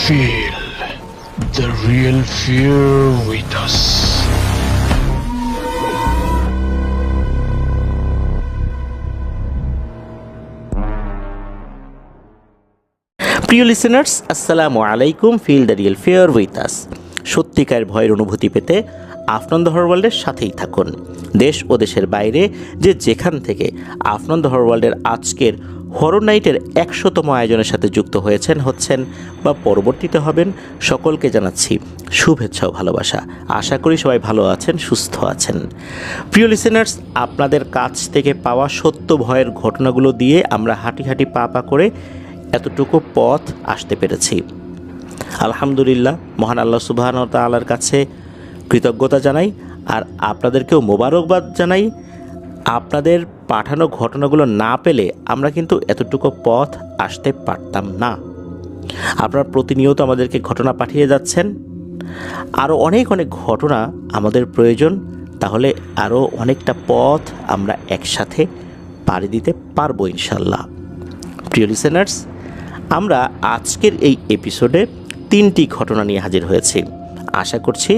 Feel the real fear with us. প্রিয় listeners, আসসালামু আলাইকুম। Feel the real fear with us. সত্যিকার ভয়ের অনুভূতি পেতে আফনান দ্য হরর ওয়ার্ল্ডের সাথেই থাকুন। দেশ ও দেশের বাইরে যে যেখান থেকে আফনান দ্য হরর ওয়ার্ল্ডের আজকের হরর নাইটের ১০০তম আয়োজনের সাথে যুক্ত হচ্ছেন বা পরবর্তীতে হবেন, সকলকে জানাচ্ছি শুভেচ্ছা ও ভালোবাসা। আশা করি সবাই ভালো আছেন, সুস্থ আছেন। প্রিয় লিসেনার্স, আপনাদের কাছ থেকে পাওয়া সত্য ভয়ের ঘটনাগুলো দিয়ে আমরা হাঁটি পা করে এতটুকু পথ আসতে পেরেছি। আলহামদুলিল্লাহ, মহান আল্লাহ সুবহানাহু ওয়া তাআলার কাছে কৃতজ্ঞতা জানাই, আর আপনাদেরকেও মোবারকবাদ জানাই। আপনাদের পাঠানো ঘটনাগুলো না পেলে আমরা কিন্তু এতটুকু পথ আসতে পারতাম না। আপনারা প্রতিনিয়ত আমাদেরকে ঘটনা পাঠিয়ে যাচ্ছেন। আরও অনেক ঘটনা আমাদের প্রয়োজন, তাহলে আরও অনেকটা পথ আমরা একসাথে পাড়ি দিতে পারবো ইনশাল্লাহ। প্রিয় লিসেনার্স, আমরা আজকের এই এপিসোডে 3টি ঘটনা নিয়ে হাজির হয়েছি। আশা করছি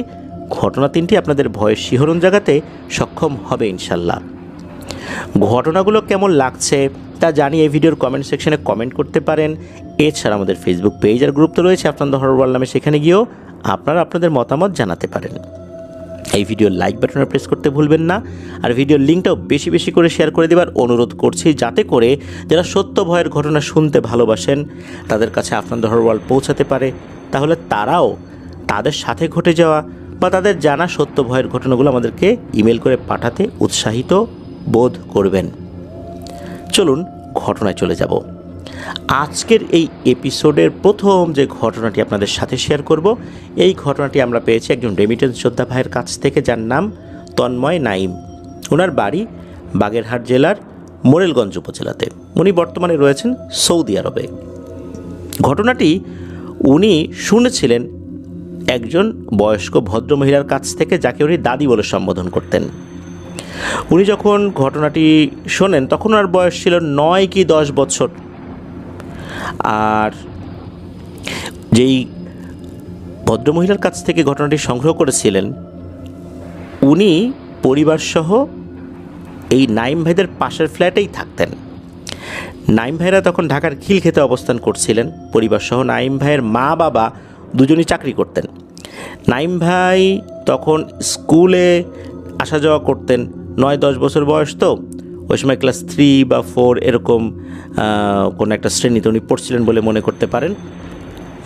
ঘটনা 3টি আপনাদের ভয়ের শিহরণ জাগাতে সক্ষম হবে ইনশাল্লাহ। ঘটনাগুলো কেমন লাগছে তা জানিয়ে এই ভিডিওর কমেন্ট সেকশনে কমেন্ট করতে পারেন। এছাড়া আমাদের ফেসবুক পেজ আর গ্রুপ তো রয়েছে আফনান দ্য হরর ওয়ার্ল্ড নামে, সেখানে গিয়েও আপনারা আপনাদের মতামত জানাতে পারেন। এই ভিডিওর লাইক বাটনে প্রেস করতে ভুলবেন না, আর ভিডিওর লিঙ্কটাও বেশি করে শেয়ার করে দেওয়ার অনুরোধ করছি, যাতে করে যারা সত্য ভয়ের ঘটনা শুনতে ভালোবাসেন তাদের কাছে আফনান দ্য হরর ওয়ার্ল্ড পৌঁছাতে পারে। তাহলে তারাও তাদের সাথে ঘটে যাওয়া বা তাদের জানা সত্য ভয়ের ঘটনাগুলো আমাদেরকে ইমেল করে পাঠাতে উৎসাহিত বোধ করবেন। চলুন ঘটনায় চলে যাব। আজকের এই এপিসোডের প্রথম যে ঘটনাটি আপনাদের সাথে শেয়ার করব, এই ঘটনাটি আমরা পেয়েছি একজন রেমিটেন্স যোদ্ধা ভাইয়ের কাছ থেকে, যার নাম তন্ময় নাইম। ওনার বাড়ি বাগেরহাট জেলার মোরেলগঞ্জ উপজেলাতে। উনি বর্তমানে রয়েছেন সৌদি আরবে। ঘটনাটি উনি শুনেছিলেন একজন বয়স্ক ভদ্রমহিলার কাছ থেকে, যাকে উনি দাদি বলে সম্বোধন করতেন। উনি যখন ঘটনাটি শোনেন তখন ওনার বয়স ছিল 9 কি 10 বছর। আর যেই ভদ্রমহিলার কাছ থেকে ঘটনাটি সংগ্রহ করেছিলেন, উনি পরিবারসহ এই নাইম ভাইদের পাশের ফ্ল্যাটেই থাকতেন। নাইম ভাইরা তখন ঢাকার খিলক্ষেতে অবস্থান করছিলেন পরিবারসহ। নাইম ভাইয়ের মা বাবা দুজনই চাকরি করতেন। নাইম ভাই তখন স্কুলে আসা যাওয়া করতেন। 9-10 বছর বয়স তো, ওই সময় ক্লাস 3 বা 4 এরকম কোনো একটা শ্রেণীতে উনি পড়ছিলেন বলে মনে করতে পারেন।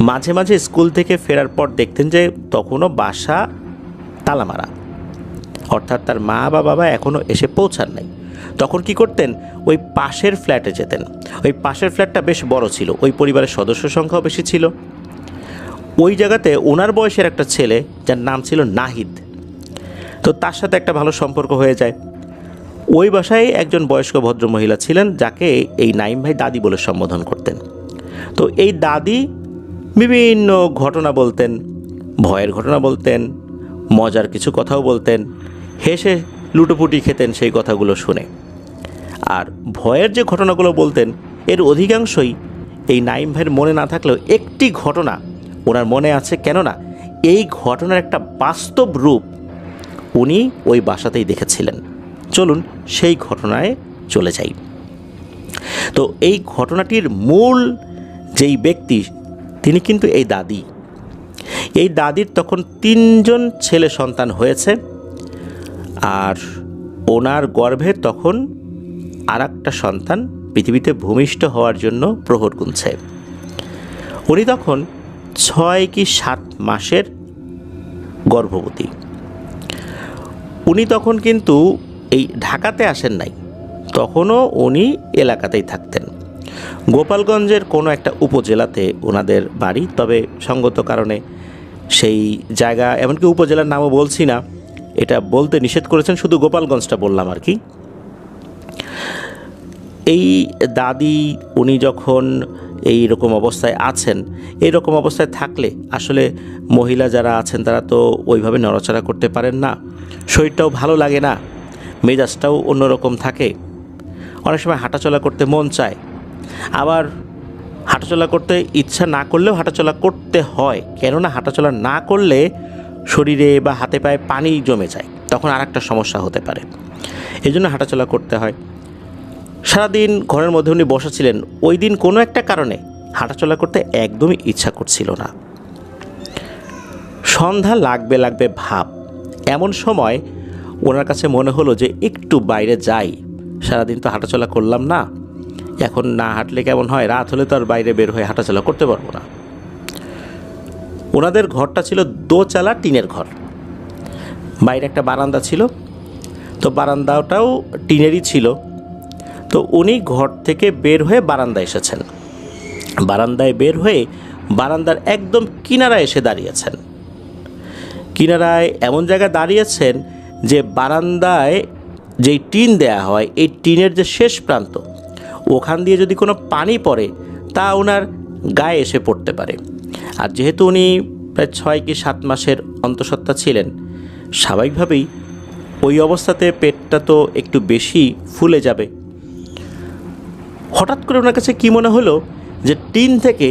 মাঝে মাঝে স্কুল থেকে ফেরার পর দেখতেন যে তখনও বাসা তালামারা, অর্থাৎ তার মা বা বাবা এখনও এসে পৌঁছান নাই। তখন কি করতেন, ওই পাশের ফ্ল্যাটে যেতেন। ওই পাশের ফ্ল্যাটটা বেশ বড় ছিল, ওই পরিবারের সদস্য সংখ্যাও বেশি ছিল। ওই জায়গাতে ওনার বয়সের একটা ছেলে, যার নাম ছিল নাহিদ, তো তার সাথে একটা ভালো সম্পর্ক হয়ে যায়। ওই বাসায় একজন বয়স্ক ভদ্রমহিলা ছিলেন, যাকে এই নাইম ভাই দাদি বলে সম্বোধন করতেন। তো এই দাদি বিভিন্ন ঘটনা বলতেন, ভয়ের ঘটনা বলতেন, মজার কিছু কথাও বলতেন, হেসে লুটোপুটি খেতেন সেই কথাগুলো শুনে। আর ভয়ের যে ঘটনাগুলো বলতেন, এর অধিকাংশই এই নাইম ভাইয়ের মনে না থাকলেও একটি ঘটনা ওনার মনে আছে, কেননা এই ঘটনার একটা বাস্তব রূপ উনি ওই বাসাতেই দেখেছিলেন। চলুন সেই ঘটনায় চলে যাই। তো এই ঘটনাটির মূল যেই ব্যক্তি, তিনি কিন্তু এই দাদি। এই দাদির তখন 3জন ছেলে সন্তান হয়েছে, আর ওনার গর্ভে তখন আরেকটা সন্তান পৃথিবীতে ভূমিষ্ঠ হওয়ার জন্য প্রহর গুনছে। উনি তখন 6 কি 7 মাসের গর্ভবতী। উনি তখন কিন্তু এই ঢাকাতে আসেন নাই, তখনও উনি এলাকাতেই থাকতেন। গোপালগঞ্জের কোনো একটা উপজেলাতে ওনাদের বাড়ি, তবে সঙ্গত কারণে সেই জায়গা, এমনকি উপজেলার নামও বলছি না, এটা বলতে নিষেধ করেছেন, শুধু গোপালগঞ্জটা বললাম আর কি। এই দাদি উনি যখন এই রকম অবস্থায় আছেন, এই রকম অবস্থায় থাকলে আসলে মহিলা যারা আছেন তারা তো ওইভাবে নড়াচড়া করতে পারেন না, শরীরটাও ভালো লাগে না, মেজাজটাও অন্যরকম থাকে, অনেক সময় হাঁটাচলা করতে মন চায়। আবার হাঁটাচলা করতে ইচ্ছা না করলেও হাঁটাচলা করতে হয়, কেননা হাঁটাচলা না করলে শরীরে বা হাতে পায়ে পানি জমে যায়, তখন আর একটা সমস্যা হতে পারে। এই জন্য হাঁটাচলা করতে হয়। সারাদিন ঘরের মধ্যে উনি বসেছিলেন, ওই দিন কোনো একটা কারণে হাঁটাচলা করতে একদমই ইচ্ছা করছিল না। সন্ধ্যা লাগবে লাগবে ভাব, এমন সময় ওনার কাছে মনে হলো যে একটু বাইরে যাই, সারাদিন তো হাঁটাচলা করলাম না, এখন না হাঁটলে কেমন হয়, রাত হলে তো আর বাইরে বের হয়ে হাঁটাচলা করতে পারবো না। ওনাদের ঘরটা ছিল দোচালা টিনের ঘর, বাইরে একটা বারান্দা ছিল, তো বারান্দাটাও টিনেরই ছিল। তো উনি ঘর থেকে বের হয়ে বারান্দায় এসেছেন, বারান্দায় বের হয়ে বারান্দার একদম কিনারায় এসে দাঁড়িয়েছেন। কিনারায় এমন জায়গায় দাঁড়িয়েছেন যে বারান্দায় যেই টিন দেয়া হয়, এই টিনের যে শেষ প্রান্ত, ওখান দিয়ে যদি কোনো পানি পড়ে তা ওনার গায়ে এসে পড়তে পারে। আর যেহেতু উনি প্রায় 6 কি 7 মাসের অন্তঃসত্ত্বা ছিলেন, স্বাভাবিকভাবেই ওই অবস্থাতে পেটটা তো একটু বেশি ফুলে যাবে। হঠাৎ করে ওনার কাছে কী মনে হলো যে টিন থেকে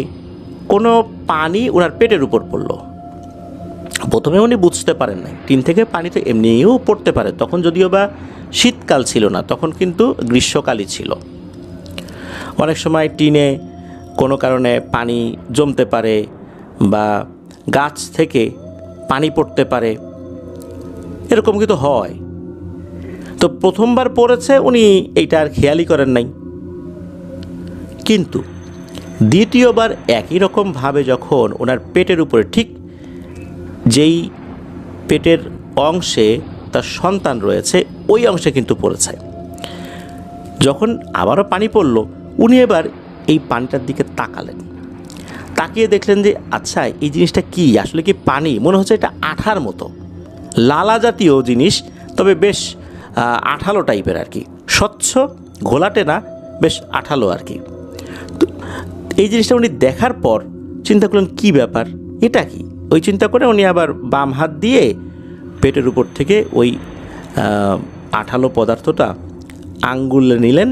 কোনো পানি ওনার পেটের উপর পড়লো। প্রথমে উনি বুঝতে পারেন নাই, টিন থেকে পানি তো এমনিও পড়তে পারে, তখন যদিও বা শীতকাল ছিল না, তখন কিন্তু গ্রীষ্মকালই ছিল। অনেক সময় টিনে কোনো কারণে পানি জমতে পারে বা গাছ থেকে পানি পড়তে পারে, এরকম কিন্তু হয়। তো প্রথমবার পড়েছে, উনি এইটা আর খেয়ালই করেন নাই। কিন্তু দ্বিতীয়বার একই রকমভাবে যখন ওনার পেটের উপরে, ঠিক যেই পেটের অংশে তার সন্তান রয়েছে, ওই অংশে কিন্তু পড়েছে। যখন আবারও পানি পড়ল, উনি এবার এই পানিটার দিকে তাকালেন, তাকিয়ে দেখলেন যে আচ্ছা এই জিনিসটা কি, আসলে কি পানি? মনে হচ্ছে এটা আঠার মতো, লালা জাতীয় জিনিস, তবে বেশ আঠালো টাইপের আর কি, স্বচ্ছ, ঘোলাটে না, বেশ আঠালো আর কি। তো এই জিনিসটা উনি দেখার পর চিন্তা করলেন কি ব্যাপার, এটা কি? ওই চিন্তা করে উনি আবার বাম হাত দিয়ে পেটের উপর থেকে ওই আঠালো পদার্থটা আঙ্গুলে নিলেন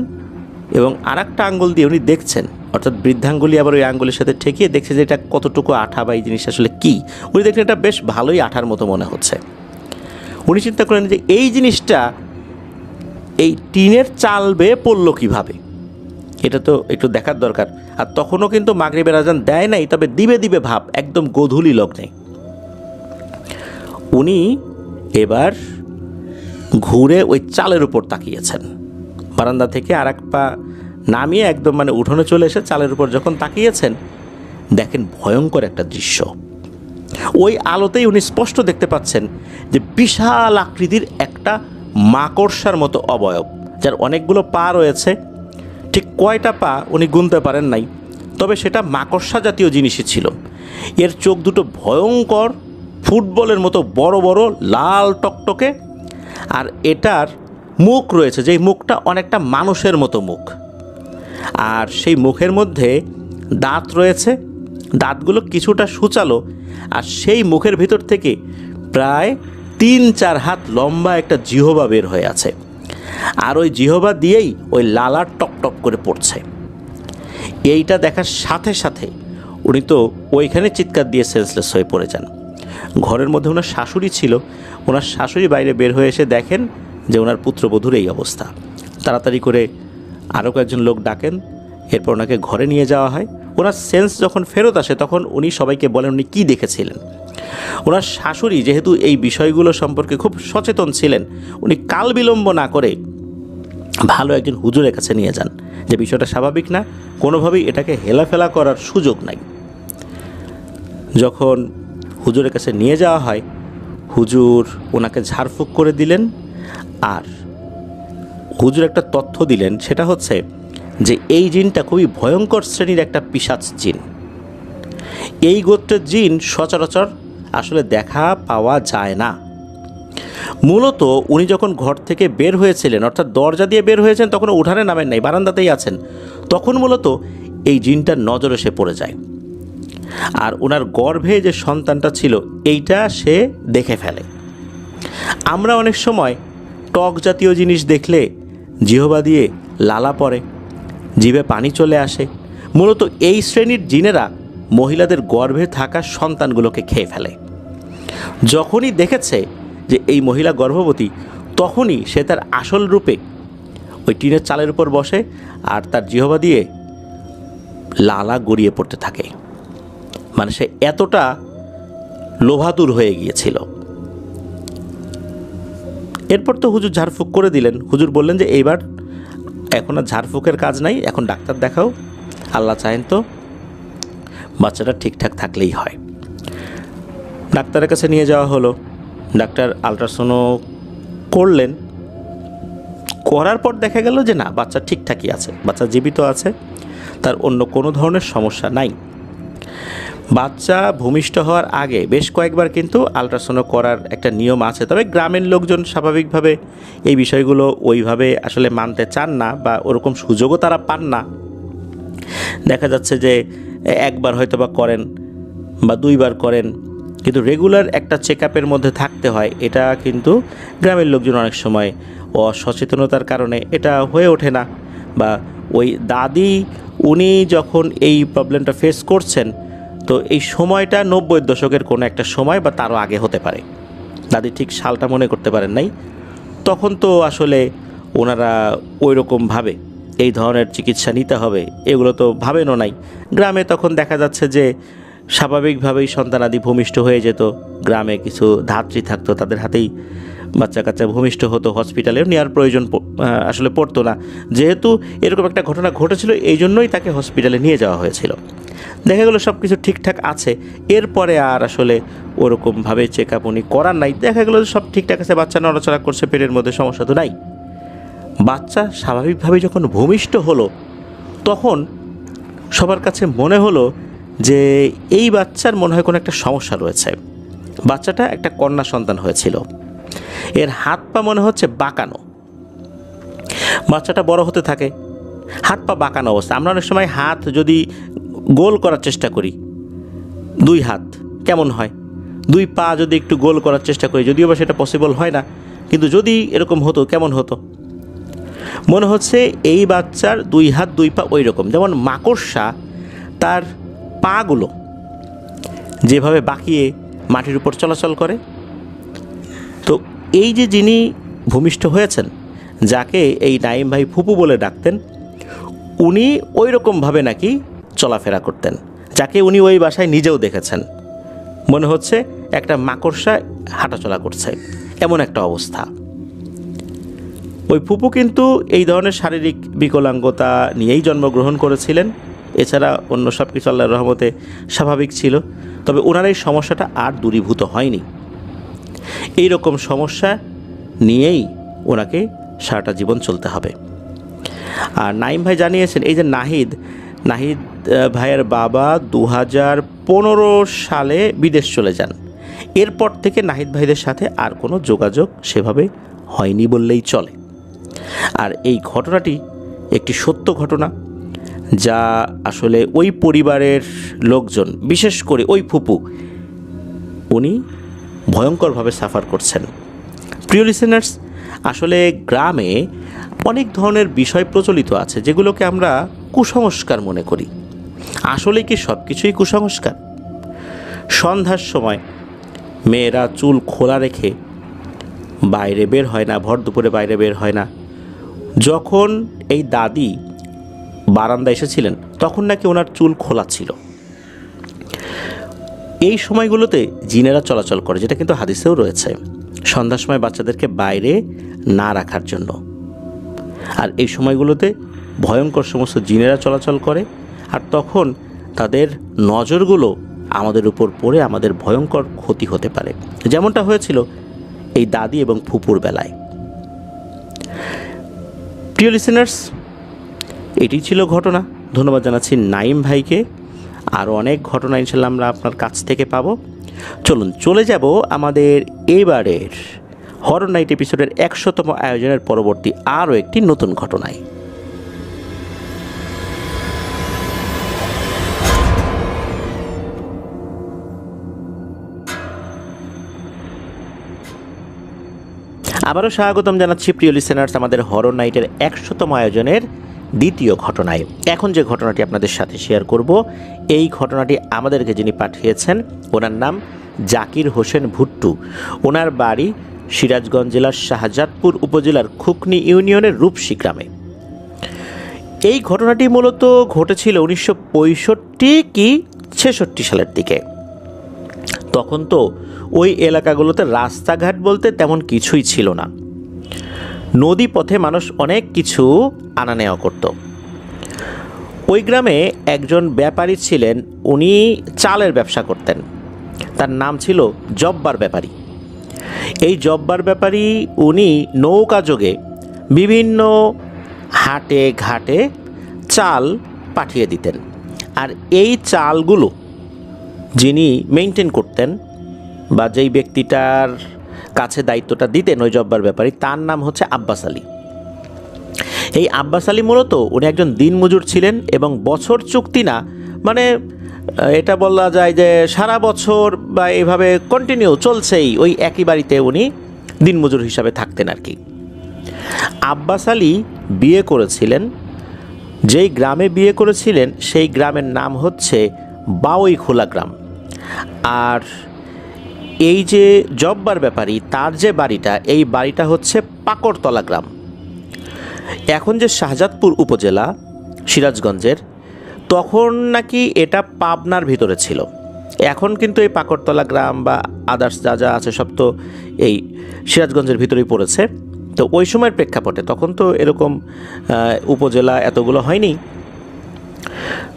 এবং আর একটা আঙ্গুল দিয়ে উনি দেখছেন, অর্থাৎ বৃদ্ধাঙ্গুলি আবার ওই আঙ্গুলের সাথে ঠেকিয়ে দেখছে যে এটা কতটুকু আঠা বা এই জিনিস আসলে কী। উনি দেখলেন এটা বেশ ভালোই আঠার মতো মনে হচ্ছে। উনি চিন্তা করলেন যে এই জিনিসটা এই টিনের চাল বেয়ে পড়লো কীভাবে, এটা তো একটু দেখার দরকার। আর তখনও কিন্তু মাগরিবের আজান দেয় নাই, তবে দিবে দিবে ভাব, একদম গোধূলি লগ্নে। উনি এবার ঘুরে ওই চালের উপর তাকিয়েছেন, বারান্দা থেকে আর এক পা নামিয়ে একদম মানে উঠোনে চলে এসে চালের উপর যখন তাকিয়েছেন, দেখেন ভয়ঙ্কর একটা দৃশ্য। ওই আলোতেই উনি স্পষ্ট দেখতে পাচ্ছেন যে বিশাল আকৃতির একটা মাকড়সার মতো অবয়ব, যার অনেকগুলো পা রয়েছে, ঠিক কয়টা পা উনি গুনতে পারেন নাই, তবে সেটা মাকড়সা জাতীয় জিনিসই ছিল। এর চোখ দুটো ভয়ঙ্কর, ফুটবলের মতো বড় বড়, লাল টকটকে, আর এটার মুখ রয়েছে, যেই মুখটা অনেকটা মানুষের মতো মুখ, আর সেই মুখের মধ্যে দাঁত রয়েছে, দাঁতগুলো কিছুটা সূচালো, আর সেই মুখের ভিতর থেকে প্রায় 3-4 হাত লম্বা একটা জিহবা বের হয়ে আছে, আর ওই জিহবা দিয়েই ওই লালা টকটক করে পড়ছে। এইটা দেখার সাথে সাথে উনি তো ওইখানে চিৎকার দিয়ে সেন্সলেস হয়ে পড়ে যান। ঘরের মধ্যে ওনার শাশুড়ি ছিল, ওনার শাশুড়ি বাইরে বের হয়ে এসে দেখেন যে ওনার পুত্রবধূর এই অবস্থা। তাড়াতাড়ি করে আরও কয়েকজন লোক ডাকেন, এরপর ওনাকে ঘরে নিয়ে যাওয়া হয়। ওনার সেন্স যখন ফেরত আসে তখন উনি সবাইকে বলেন উনি কী দেখেছিলেন। ওনার শাশুড়ি যেহেতু এই বিষয়গুলো সম্পর্কে খুব সচেতন ছিলেন, উনি কাল বিলম্ব না করে ভালো একজন হুজুরের কাছে নিয়ে যান, যে বিষয়টা স্বাভাবিক না, কোনোভাবেই এটাকে হেলাফেলা করার সুযোগ নাই। যখন হুজুরের কাছে নিয়ে যাওয়া হয়, হুজুর ওনাকে ঝাড়ফুঁক করে দিলেন, আর হুজুর একটা তথ্য দিলেন, সেটা হচ্ছে যে এই জিনটা খুবই ভয়ঙ্কর শ্রেণীর একটা পিশাচ জিন। এই গোত্রের জিন সচরাচর আসলে দেখা পাওয়া যায় না। মূলত উনি যখন ঘর থেকে বের হয়েছিলেন, অর্থাৎ দরজা দিয়ে বের হয়েছেন, তখন উঠানে নামেন নাই, বারান্দাতেই আছেন, তখন মূলত এই জিনটার নজর এসে পড়ে যায়, আর ওনার গর্ভে যে সন্তানটা ছিল এইটা সে দেখে ফেলে। আমরা অনেক সময় টক জাতীয় জিনিস দেখলে জিহবা দিয়ে লালা পড়ে, জিভে পানি চলে আসে, মূলত এই শ্রেণীর জিনেরা মহিলাদের গর্ভে থাকা সন্তানগুলোকে খেয়ে ফেলে। যখনই দেখেছে যে এই মহিলা গর্ভবতী, তখনই সে তার আসল রূপে ওই টিনের চালের উপর বসে আর তার জিহ্বা দিয়ে লালা গড়িয়ে পড়তে থাকে। মানে সে এতটা লোভাতুর হয়ে গিয়েছিল। এরপর তো হুজুর ঝাড়ফুঁক করে দিলেন। হুজুর বললেন যে এইবার এখন আর ঝাড়ফুঁকের কাজ নাই, এখন ডাক্তার দেখাও, আল্লাহ চাহেন তো বাচ্চাটা ঠিকঠাক থাকলেই হয়। ডাক্তারের কাছে নিয়ে যাওয়া হলো। ডাক্তার আলট্রাসাউন্ড করলেন, করার পর দেখা গেল যে না, বাচ্চা ঠিকঠাকই আছে, বাচ্চা জীবিত আছে, তার অন্য কোনো ধরনের সমস্যা নাই। বাচ্চা ভূমিষ্ঠ হওয়ার আগে বেশ কয়েকবার কিন্তু আলট্রাসাউন্ড করার একটা নিয়ম আছে, তবে গ্রামের লোকজন স্বাভাবিকভাবে এই বিষয়গুলো ওইভাবে আসলে মানতে চান না বা ওরকম সুযোগও তারা পান না। দেখা যাচ্ছে যে একবার হয়তো বা করেন বা দুইবার করেন, কিন্তু রেগুলার একটা চেক আপের মধ্যে থাকতে হয়। এটা কিন্তু গ্রামের লোকজন অনেক সময় অসচেতনতার কারণে এটা হয়ে ওঠে না। বা ওই দাদি উনি যখন এই প্রবলেমটা ফেস করছেন, তো এই সময়টা 90-এর দশকের কোনো একটা সময় বা তারও আগে হতে পারে। দাদি ঠিক সালটা মনে করতে পারেন নাই। তখন তো আসলে ওনারা ওই রকমভাবে এই ধরনের চিকিৎসা নিতে হবে এগুলো তো ভাবেনও নাই। গ্রামে তখন দেখা যাচ্ছে যে স্বাভাবিকভাবেই সন্তানাদি ভূমিষ্ঠ হয়ে যেত। গ্রামে কিছু ধাত্রী থাকতো, তাদের হাতেই বাচ্চা কাচ্চা ভূমিষ্ঠ হতো, হসপিটালেও নেওয়ার প্রয়োজন আসলে পড়তো না। যেহেতু এরকম একটা ঘটনা ঘটেছিল, এই জন্যই তাকে হসপিটালে নিয়ে যাওয়া হয়েছিল। দেখা গেলো সব কিছু ঠিকঠাক আছে, এরপরে আর আসলে ওরকমভাবে চেক আপ উনি করার নাই। দেখা গেলো সব ঠিকঠাক আছে, বাচ্চা নড়াচড়া করছে, পেটের মধ্যে সমস্যা তো নাই। বাচ্চা স্বাভাবিকভাবে যখন ভূমিষ্ঠ হলো, তখন সবার কাছে মনে হলো যে এই বাচ্চার মনে হয় কোনো একটা সমস্যা রয়েছে। বাচ্চাটা একটা কন্যা সন্তান হয়েছিল, এর হাত পা মনে হচ্ছে বাঁকানো। বাচ্চাটা বড় হতে থাকে, হাত পা বাঁকানো অবস্থা। আমরা অনেক সময় হাত যদি গোল করার চেষ্টা করি, দুই হাত কেমন হয়, দুই পা যদি একটু গোল করার চেষ্টা করি, যদিও বা সেটা পসিবল হয় না, কিন্তু যদি এরকম হতো কেমন হতো? মনে হচ্ছে এই বাচ্চার দুই হাত দুই পা ওই রকম, যেমন মাকড়সা তার পাগুলো যেভাবে বাঁকিয়ে মাটির উপর চলাচল করে। তো এই যে যিনি ভূমিষ্ঠ হয়েছেন, যাকে এই নাইম ভাই ফুপু বলে ডাকতেন, উনি ওই রকমভাবে নাকি চলাফেরা করতেন, যাকে উনি ওই বাসায় নিজেও দেখেছেন। মনে হচ্ছে একটা মাকড়সা হাঁটাচলা করছে, এমন একটা অবস্থা। ওই ফুপু কিন্তু এই ধরনের শারীরিক বিকলাঙ্গতা নিয়েই জন্মগ্রহণ করেছিলেন। এছাড়া অন্য সব কিছু আল্লাহর রহমতে স্বাভাবিক ছিল। তবে ওনার এই সমস্যাটা আর দূরীভূত হয়নি। এই রকম সমস্যা নিয়েই ওনাকে সারাটা জীবন চলতে হবে। আর নাইম ভাই জানিয়েছেন, এই যে নাহিদ ভাইয়ের বাবা 2015 সালে বিদেশ চলে যান। এরপর থেকে নাহিদ ভাইদের সাথে আর কোনো যোগাযোগ সেভাবে হয়নি বললেই চলে। আর এই ঘটনাটি একটি সত্য ঘটনা, যা আসলে ওই পরিবারের লোকজন, বিশেষ করে ওই ফুপু, উনি ভয়ঙ্করভাবে সাফার করছেন। প্রিয় লিসেনার্স, আসলে গ্রামে অনেক ধরনের বিষয় প্রচলিত আছে যেগুলোকে আমরা কুসংস্কার মনে করি। আসলে কি সব কিছুই কুসংস্কার? সন্ধ্যার সময় মেয়েরা চুল খোলা রেখে বাইরে বের হয় না, ভর দুপুরে বাইরে বের হয় না। যখন এই দাদি বারান্দা এসেছিলেন, তখন নাকি ওনার চুল খোলা ছিল। এই সময়গুলোতে জিনেরা চলাচল করে, যেটা কিন্তু হাদিসেও রয়েছে, সন্ধ্যার সময় বাচ্চাদেরকে বাইরে না রাখার জন্য। আর এই সময়গুলোতে ভয়ঙ্কর সমস্ত জিনেরা চলাচল করে, আর তখন তাদের নজরগুলো আমাদের উপর পড়ে আমাদের ভয়ঙ্কর ক্ষতি হতে পারে, যেমনটা হয়েছিল এই দাদি এবং ফুপুর বেলায়। প্রিয় লিসেনার্স, এটি ছিল ঘটনা। ধন্যবাদ জানাচ্ছি নাইম ভাইকে। আরও অনেক ঘটনা ইনশাল্লাহ আমরা আপনার কাছ থেকে পাবো। চলুন চলে যাব আমাদের এবারের হরর নাইট এপিসোডের 100তম আয়োজনের পরবর্তী আরও একটি নতুন ঘটনায়। আবারও স্বাগতম জানাচ্ছি প্রিয় লিসেনার্স আমাদের হরর নাইটের 100তম আয়োজনের দ্বিতীয় ঘটনায়। এখন যে ঘটনাটি আপনাদের সাথে শেয়ার করব, এই ঘটনাটি আমাদেরকে যিনি পাঠিয়েছেন ওনার নাম জাকির হোসেন ভুট্টু। ওনার বাড়ি সিরাজগঞ্জ জেলার শাহজাদপুর উপজেলার খুকনি ইউনিয়নের রূপসী গ্রামে। এই ঘটনাটি মূলত ঘটেছিল 1965 কি 66 সালের দিকে। তখন তো ওই এলাকাগুলোতে রাস্তাঘাট বলতে তেমন কিছুই ছিল না। নদী পথে মানুষ অনেক কিছু আনা নেওয়া করত। ওই গ্রামে একজন ব্যাপারী ছিলেন, উনি চালের ব্যবসা করতেন। তার নাম ছিল জব্বার ব্যাপারী। এই জব্বার ব্যাপারী উনি নৌকা যোগে বিভিন্ন হাটে ঘাটে চাল পাঠিয়ে দিতেন। আর এই চালগুলো যিনি মেনটেন করতেন বা যেই ব্যক্তিটার কাছে দায়িত্বটা দিতেন ওই জব্বার ব্যাপারী, তার নাম হচ্ছে আব্বাস আলী। এই আব্বাস আলী মূলত উনি একজন দিনমজুর ছিলেন এবং বছর চুক্তি না, মানে এটা বলা যায় যে সারা বছর বা এইভাবে কন্টিনিউ চলছেই, ওই একই বাড়িতে উনি দিনমজুর হিসাবে থাকতেন আর কি। আব্বাস আলী বিয়ে করেছিলেন, যেই গ্রামে বিয়ে করেছিলেন সেই গ্রামের নাম হচ্ছে বাউইখোলা গ্রাম। আর এই যে জব্বার ব্যাপারী তার যে বাড়িটা, এই বাড়িটা হচ্ছে পাকড়তলা গ্রাম। এখন যে শাহজাদপুর উপজেলা সিরাজগঞ্জের, তখন নাকি এটা পাবনার ভিতরে ছিল। এখন কিন্তু এই পাকড়তলা গ্রাম বা আদার্স যা যা আছে সব তো এই সিরাজগঞ্জের ভিতরেই পড়েছে। তো ওই সময়ের প্রেক্ষাপটে তখন তো এরকম উপজেলা এতগুলো হয়নি।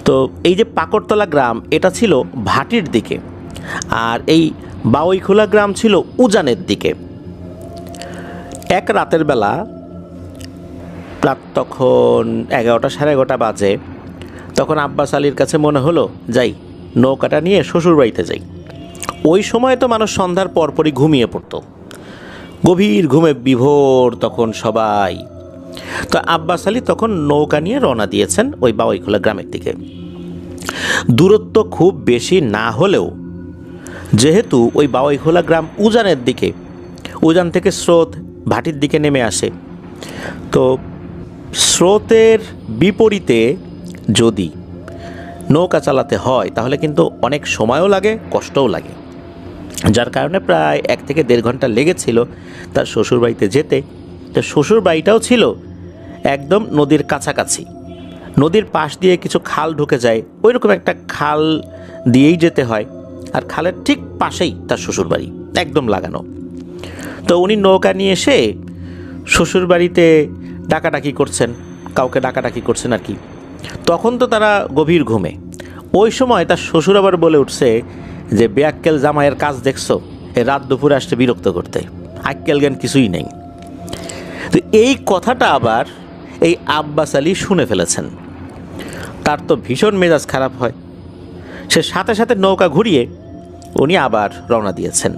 তো এই যে পাকড়তলা গ্রাম এটা ছিল ভাটির দিকে, আর এই বাউইখোলা গ্রাম ছিল উজানের দিকে। এক রাতের বেলা রাত তখন 11টা সাড়ে 11টা বাজে, তখন আব্বাস আলীর কাছে মনে হলো যাই নৌকাটা নিয়ে শ্বশুরবাড়িতে যাই। ওই সময় তো মানুষ সন্ধ্যার পরপরই ঘুমিয়ে পড়তো, গভীর ঘুমে বিভোর তখন সবাই। তো আব্বাস আলী তখন নৌকা নিয়ে রওনা দিয়েছেন ওই বাউইখোলা গ্রামের দিকে। দূরত্ব খুব বেশি না হলেও যেহেতু ওই বাউইখোলা গ্রাম উজানের দিকে, উজান থেকে স্রোত ভাটির দিকে নেমে আসে, তো স্রোতের বিপরীতে যদি নৌকা চালাতে হয় তাহলে কিন্তু অনেক সময়ও লাগে, কষ্টও লাগে। যার কারণে প্রায় 1 থেকে 1.5 ঘন্টা লেগেছিল তার শ্বশুরবাড়িতে যেতে। তো শ্বশুরবাড়িটাও ছিল একদম নদীর কাছাকাছি, নদীর পাশ দিয়ে কিছু খাল ঢুকে যায়, ওইরকম একটা খাল দিয়েই যেতে হয়। আর খালের ঠিক পাশেই তার শ্বশুরবাড়ি একদম লাগানো। তো উনি নৌকা নিয়ে এসে শ্বশুরবাড়িতে ডাকাডাকি করছেন, কাউকে ডাকাডাকি করছেন আর কি। তখন তো তারা গভীর ঘুমে। ওই সময় তার শ্বশুর আবার বলে উঠছে যে বেয়াক্কেল জামাইয়ের কাজ দেখছো, এ রাত দুপুরে আসতে বিরক্ত করতে, আক্কেল জ্ঞান কিছুই নেই। তো এই কথাটা আবার এই আব্বাস আলী শুনে ফেলেছেন। তার তো ভীষণ মেজাজ খারাপ হয়। সে সাথে সাথে নৌকা ঘুরিয়ে উনি আবার রওনা দিয়েছেন।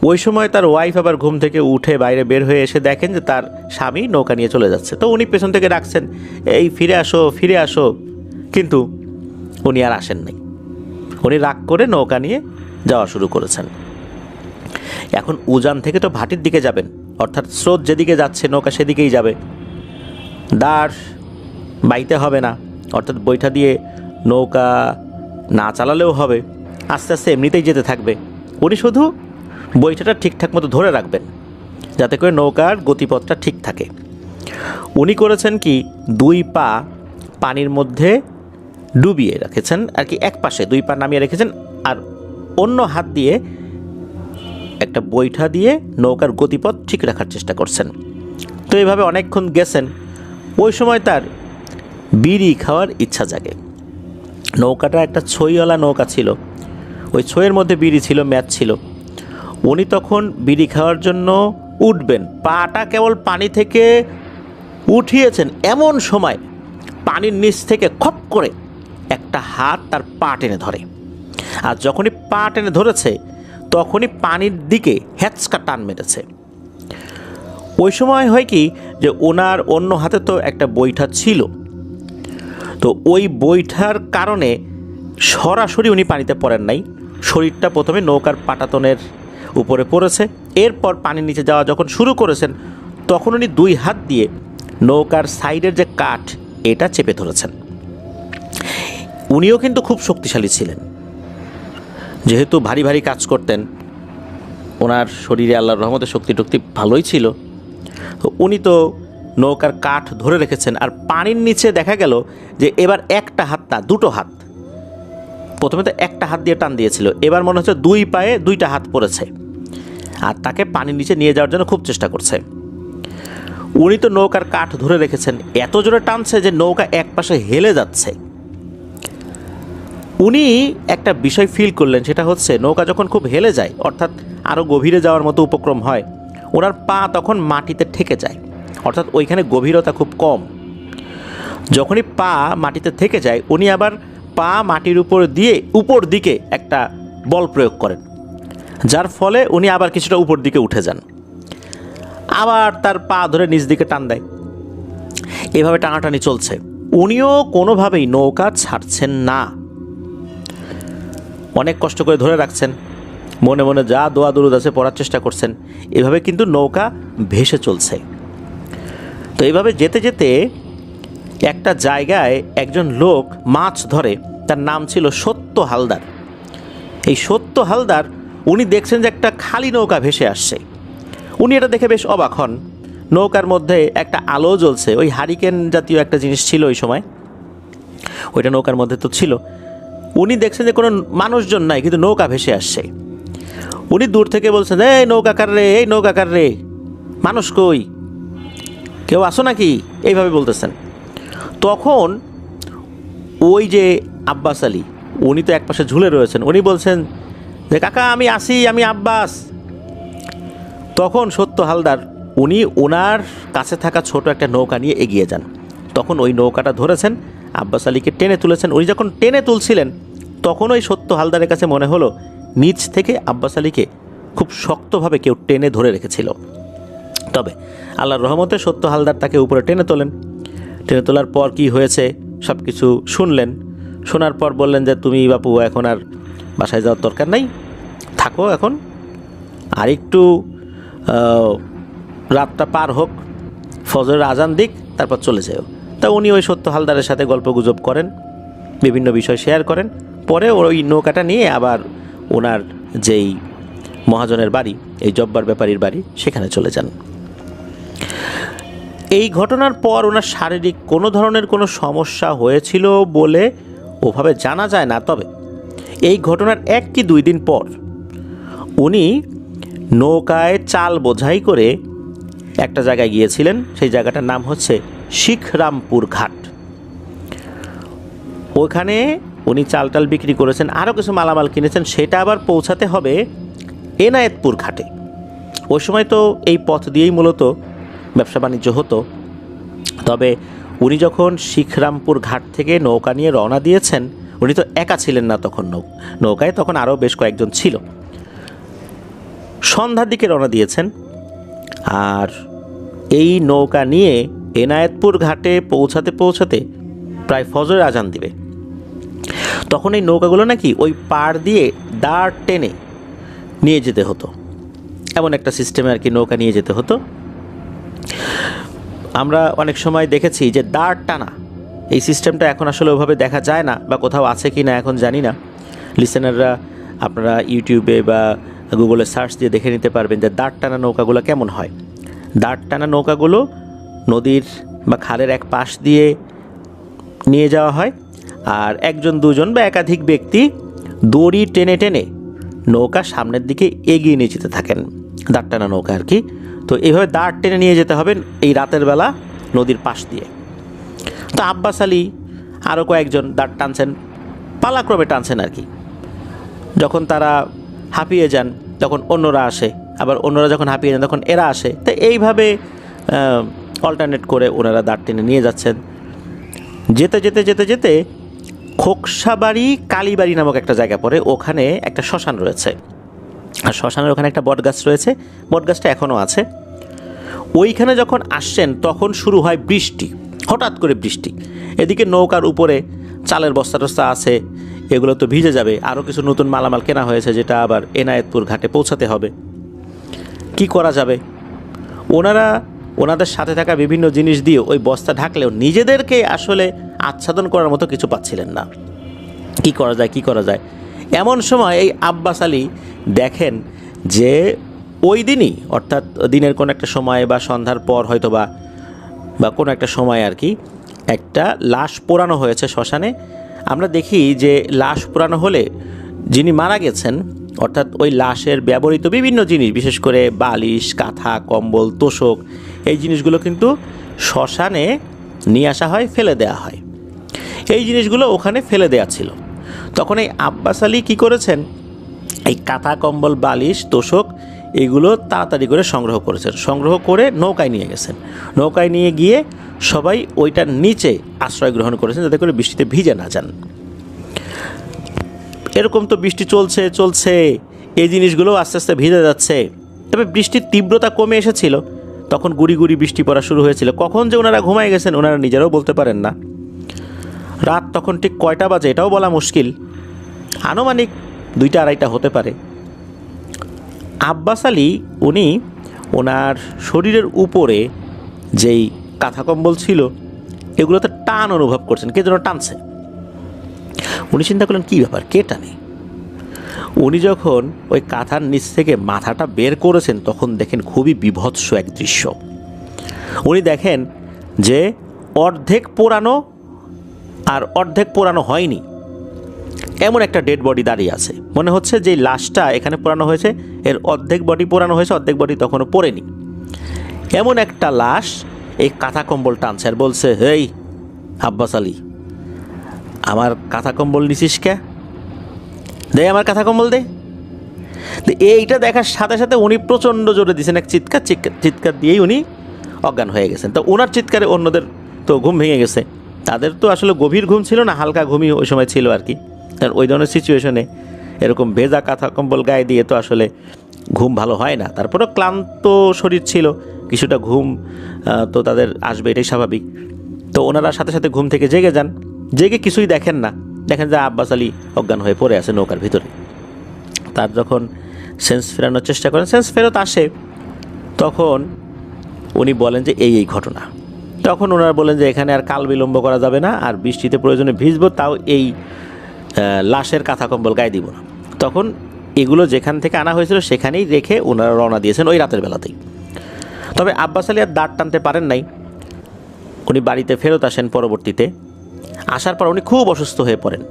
ওই সময় তার ওয়াইফ আবার ঘুম থেকে উঠে বাইরে বের হয়ে এসে দেখেন যে তার স্বামী নৌকা নিয়ে চলে যাচ্ছে। তো উনি পেছন থেকে ডাকছেন, এই ফিরে আসো ফিরে আসো, কিন্তু উনি আর আসেন নাই। উনি রাগ করে নৌকা নিয়ে যাওয়া শুরু করেছেন। এখন উজান থেকে তো ভাটির দিকে যাবেন, অর্থাৎ স্রোত যেদিকে যাচ্ছে নৌকা সেদিকেই যাবে, দাঁড় বাইতে হবে না, অর্থাৎ বৈঠা দিয়ে নৌকা না চালালেও হবে, আস্তে আস্তে এমনিতেই যেতে থাকবে। উনি শুধু বৈঠাটা ঠিকঠাক মতো ধরে রাখবেন যাতে করে নৌকার গতিপথটা ঠিক থাকে। উনি করেছেন কি, 2 পা পানির মধ্যে ডুবিয়ে রেখেছেন আর কি, এক পাশে 2 পা নামিয়ে রেখেছেন, আর অন্য হাত দিয়ে একটা বৈঠা দিয়ে নৌকার গতিপথ ঠিক রাখার চেষ্টা করছেন। তো এইভাবে অনেকক্ষণ গেছেন। ওই সময় তার বিড়ি খাওয়ার ইচ্ছা জাগে। নৌকাটা একটা ছইওয়ালা নৌকা ছিল, ওই ছইয়ের মধ্যে বিড়ি ছিল, ম্যাচ ছিল। উনি তখন বিড়ি খাওয়ার জন্য উঠবেন, পাটা কেবল পানি থেকে উঠিয়েছেন, এমন সময় পানির নিচ থেকে খপ করে একটা হাত তার পা টেনে ধরে। আর যখনই পা টেনে ধরেছে তখনই পানির দিকে হ্যাচকা টান মেরেছে। ওই সময় হয় কি যে ওনার অন্য হাতে তো একটা বৈঠা ছিল, তো ওই বৈঠার কারণে সরাসরি উনি পানিতে পড়েন নাই, শরীরটা প্রথমে নৌকার পাটাতনের উপরে পড়েছে। এরপর পানির নিচে যাওয়া যখন শুরু করেছেন তখন উনি 2 হাত দিয়ে নৌকার সাইডের যে কাঠ এটা চেপে ধরেছেন। উনিও কিন্তু খুব শক্তিশালী ছিলেন, যেহেতু ভারী ভারী কাজ করতেন, ওনার শরীরে আল্লাহর রহমতে শক্তি টক্তি ভালোই ছিল। তো উনি তো নৌকার কাঠ ধরে রেখেছেন, আর পানির নিচে দেখা গেল যে এবার একটা হাত না, দুটো হাত। প্রথমে তো একটা হাত দিয়ে টান দিয়েছিল, এবার মনে হচ্ছে দুই পায়ে দুইটা হাত পড়েছে, আর তাকে পানির নিচে নিয়ে যাওয়ার জন্য খুব চেষ্টা করছে। উনি তো নৌকার কাঠ ধরে রেখেছেন, এত জোরে টানছে যে নৌকা এক পাশে হেলে যাচ্ছে। উনি একটা বিষয় ফিল করলেন, সেটা হচ্ছে নৌকা যখন খুব হেলে যায়, অর্থাৎ আরও গভীরে যাওয়ার মতো উপক্রম হয়, ওনার পা তখন মাটিতে ঠেকে যায়, অর্থাৎ ওইখানে গভীরতা খুব কম। যখনই পা মাটিতে থেকে যায়, উনি আবার পা মাটির উপর দিকে একটা বল প্রয়োগ করেন, যার ফলে উনি আবার কিছুটা উপর দিকে উঠে যান, আবার তার পা ধরে নিচ দিকে টান দেয়। এভাবে টানাটানি চলছে, উনিও কোনোভাবেই নৌকা ছাড়ছেন না, অনেক কষ্ট করে ধরে রাখছেন, মনে মনে যা দোয়া দরুদ আছে পড়ার চেষ্টা করছেন। এভাবে কিন্তু নৌকা ভেসে চলছে। তো এইভাবে যেতে যেতে একটা জায়গায় একজন লোক মাছ ধরে, তার নাম ছিল সত্য হালদার। এই সত্য হালদার উনি দেখছেন যে একটা খালি নৌকা ভেসে আসছে। উনি এটা দেখে বেশ অবাক হন। নৌকার মধ্যে একটা আলো জ্বলছে, ওই হারিকেন জাতীয় একটা জিনিস ছিল ওই সময়, ওইটা নৌকার মধ্যে তো ছিল। উনি দেখছেন যে কোনো মানুষজন নাই, কিন্তু নৌকা ভেসে আসছে। উনি দূর থেকে বলছেন, এই নৌকাকার রে, এই নৌকাকার রে, মানুষ কই, কেউ আসো নাকি, এইভাবে বলতেছেন। তখন ওই যে আব্বাস আলী, উনি তো একপাশে ঝুলে রয়েছেন, উনি বলছেন যে কাকা আমি আসি, আমি আব্বাস। তখন সত্য হালদার উনি ওনার কাছে থাকা ছোট একটা নৌকা নিয়ে এগিয়ে যান। তখন ওই নৌকাটা ধরেছেন, আব্বাস আলীকে টেনে তুলেছেন। উনি যখন টেনে তুলছিলেন, তখন ওই সত্য হালদারের কাছে মনে হলো নিচ থেকে আব্বাস আলীকে খুব শক্তভাবে কেউ টেনে ধরে রেখেছিল। তবে আল্লাহর রহমতে সত্য হালদার তাকে উপরে টেনে তোলেন। টেনে তোলার পর কি হয়েছে সব কিছু শুনলেন। শোনার পর বললেন যে তুমি বাপু এখন আর বাসায় যাওয়ার দরকার নাই, থাকো এখন, আর একটু রাতটা পার হোক, ফজরের আজান দিক, তারপর চলে যাও। তা উনি ওই সত্য হালদারের সাথে গল্প গুজব করেন, বিভিন্ন বিষয় শেয়ার করেন। পরে ওই নৌকাটা নিয়ে আবার ওনার যেই মহাজনের বাড়ি, এই জব্বার ব্যাপারীর বাড়ি, সেখানে চলে যান। এই ঘটনার পর ওনার শারীরিক কোনো ধরনের কোনো সমস্যা হয়েছিল বলে ওভাবে জানা যায় না। তবে এই ঘটনার 1 কি 2 দিন পর উনি নৌকায় চাল বোঝাই করে একটা জায়গায় গিয়েছিলেন। সেই জায়গাটার নাম হচ্ছে শিখরামপুর ঘাট। ওখানে উনি চাল বিক্রি করেছেন, আরও কিছু মালামাল কিনেছেন, সেটা আবার পৌঁছাতে হবে এনায়েতপুর ঘাটে। ওই সময় তো এই পথ দিয়েই মূলত ব্যবসা বাণিজ্য হতো। তবে উনি যখন শিখরামপুর ঘাট থেকে নৌকা নিয়ে রওনা দিয়েছেন, উনি তো একা ছিলেন না, তখন নৌকায় তখন আরও বেশ কয়েকজন ছিল। সন্ধ্যার দিকে রওনা দিয়েছেন, আর এই নৌকা নিয়ে এনায়েতপুর ঘাটে পৌঁছাতে প্রায় ফজরের আজান দিবে। তখন এই নৌকাগুলো নাকি ওই পাড় দিয়ে দাঁড় টেনে নিয়ে যেতে হতো, এমন একটা সিস্টেমে আর কি নৌকা নিয়ে যেতে হতো। আমরা অনেক সময় দেখেছি যে দাঁড় টানা, এই সিস্টেমটা এখন আসলে ওভাবে দেখা যায় না, বা কোথাও আছে কি না এখন জানি না। লিসেনাররা আপনারা ইউটিউবে বা গুগলে সার্চ দিয়ে দেখে নিতে পারবেন যে দাঁড় টানা নৌকাগুলো কেমন হয়। দাঁড় টানা নৌকাগুলো নদীর বা খালের এক পাশ দিয়ে নিয়ে যাওয়া হয়, আর 1 2 জন বা একাধিক ব্যক্তি দড়ি টেনে টেনে নৌকা সামনের দিকে এগিয়ে নিয়ে যেতে থাকেন, দাঁড় টানা নৌকা আর কি। তো এইভাবে দাঁড় টেনে নিয়ে যেতে হবে এই রাতের বেলা নদীর পাশ দিয়ে। তো আব্বাস আলী আরও কয়েকজন দাঁড় টানছেন, পালাক্রমে টানছেন আর কি। যখন তারা হাঁপিয়ে যান তখন অন্যরা আসে, আবার অন্যরা যখন হাঁপিয়ে যান তখন এরা আসে। তো এইভাবে অল্টারনেট করে ওনারা দাঁড় টেনে নিয়ে যাচ্ছেন। যেতে যেতে যেতে যেতে খোকসাবাড়ি কালীবাড়ি নামক একটা জায়গা পড়ে, ওখানে একটা শ্মশান রয়েছে, আর শ্মশানের ওখানে একটা বটগাছ রয়েছে, বটগাছটা এখনও আছে। ওইখানে যখন আসছেন তখন শুরু হয় বৃষ্টি, হঠাৎ করে বৃষ্টি। এদিকে নৌকার উপরে চালের বস্তা টস্তা আছে, এগুলো তো ভিজে যাবে। আরও কিছু নতুন মালামাল কেনা হয়েছে, যেটা আবার এনায়েতপুর ঘাটে পৌঁছাতে হবে। কি করা যাবে? ওনারা ওনাদের সাথে থাকা বিভিন্ন জিনিস দিয়ে ওই বস্তা ঢাকলেও নিজেদেরকে আসলে আচ্ছাদন করার মতো কিছু পাচ্ছিলেন না। কি করা যায় এমন সময় এই আব্বাস আলী দেখেন যে ওই দিনই, অর্থাৎ দিনের কোনো একটা সময় বা সন্ধ্যার পর হয়তো বা কোনো একটা সময় আর কি, একটা লাশ পোড়ানো হয়েছে শ্মশানে। আমরা দেখি যে লাশ পোড়ানো হলে যিনি মারা গেছেন, অর্থাৎ ওই লাশের ব্যবহৃত বিভিন্ন জিনিস, বিশেষ করে বালিশ, কাঁথা, কম্বল, তোশক, এই জিনিসগুলো কিন্তু শ্মশানে নিয়ে আসা হয়, ফেলে দেওয়া হয়। এই জিনিসগুলো ওখানে ফেলে দেওয়া ছিল। তখন এই আব্বাস আলী কী করেছেন, এই কাঁথা, কম্বল, বালিশ, তোশক এগুলো তাড়াতাড়ি করে সংগ্রহ করেছেন। সংগ্রহ করে নৌকায় নিয়ে গেছেন। নৌকায় নিয়ে গিয়ে সবাই ওইটার নিচে আশ্রয় গ্রহণ করেছেন, যাতে করে বৃষ্টিতে ভিজে না যান। এরকম তো বৃষ্টি চলছে, এই জিনিসগুলো আস্তে আস্তে ভিজে যাচ্ছে। তবে বৃষ্টির তীব্রতা কমে এসেছিল, তখন গুড়ি গুড়ি বৃষ্টি পড়া শুরু হয়েছিল। কখন যে ওনারা ঘুমায় গেছেন ওনারা নিজেরাও বলতে পারেন না। রাত তখন ঠিক কয়টা বাজে এটাও বলা মুশকিল, আনুমানিক 2টা-2:30 হতে পারে। আব্বাস আলী উনি ওনার শরীরের উপরে যেই কাঁথা কম্বল ছিল এগুলোতে টান অনুভব করছেন, কে যেন টানছে। উনি চিন্তা করলেন কী ব্যাপার, কে টানে। উনি যখন ওই কাঁথার নিচ থেকে মাথাটা বের করেছেন তখন দেখেন খুবই বীভৎস এক দৃশ্য। উনি দেখেন যে অর্ধেক পোড়ানো আর অর্ধেক পোড়ানো হয়নি এমন একটা ডেড বডি দাঁড়িয়ে আছে। মনে হচ্ছে যে লাশটা এখানে পোড়ানো হয়েছে, এর অর্ধেক বডি পোড়ানো হয়েছে, অর্ধেক বডি তখনও পড়েনি। এমন একটা লাশ এই কাঁথা কম্বল টানছে আর বলছে, হেই আব্বাস আলী, আমার কাঁথা কম্বল নিছিস কে? দে আমার কাঁথা কম্বল দে। এইটা দেখার সাথে সাথে উনি প্রচণ্ড জোরে দিয়েছেন এক চিৎকার দিয়েই উনি অজ্ঞান হয়ে গেছেন। তো ওনার চিৎকারে অন্যদের তো ঘুম ভেঙে গেছে। তাদের তো আসলে গভীর ঘুম ছিল না, হালকা ঘুমই ওই সময় ছিল আর কি। কারণ ওই ধরনের সিচুয়েশনে এরকম ভেজা কাঁথা কম্বল গায়ে দিয়ে তো আসলে ঘুম ভালো হয় না। তারপরেও ক্লান্ত শরীর ছিল, কিছুটা ঘুম তো তাদের আসবে, এটাই স্বাভাবিক। তো ওনারা সাথে সাথে ঘুম থেকে জেগে যান। জেগে কিছুই দেখেন না, দেখেন যে আব্বাস আলী অজ্ঞান হয়ে পড়ে আছে নৌকার ভিতরে। তার যখন সেন্স ফেরানোর চেষ্টা করেন, সেন্স ফেরত আসে, তখন উনি বলেন যে এই ঘটনা। তখন ওনারা বলেন যে এখানে আর কাল বিলম্ব করা যাবে না, আর বৃষ্টিতে প্রয়োজনে ভিজবো, তাও এই লাশের কাঁথা কম্বল গায়ে দিব না। তখন এগুলো যেখান থেকে আনা হয়েছিল সেখানেই রেখে ওনারা রওনা দিয়েছেন ওই রাতের বেলাতেই। তবে আব্বাস আলী আর দাঁড় টানতে পারেন নাই। উনি বাড়িতে ফেরত আসেন পরবর্তীতে। আসার পর উনি খুব অসুস্থ হয়ে পড়েন।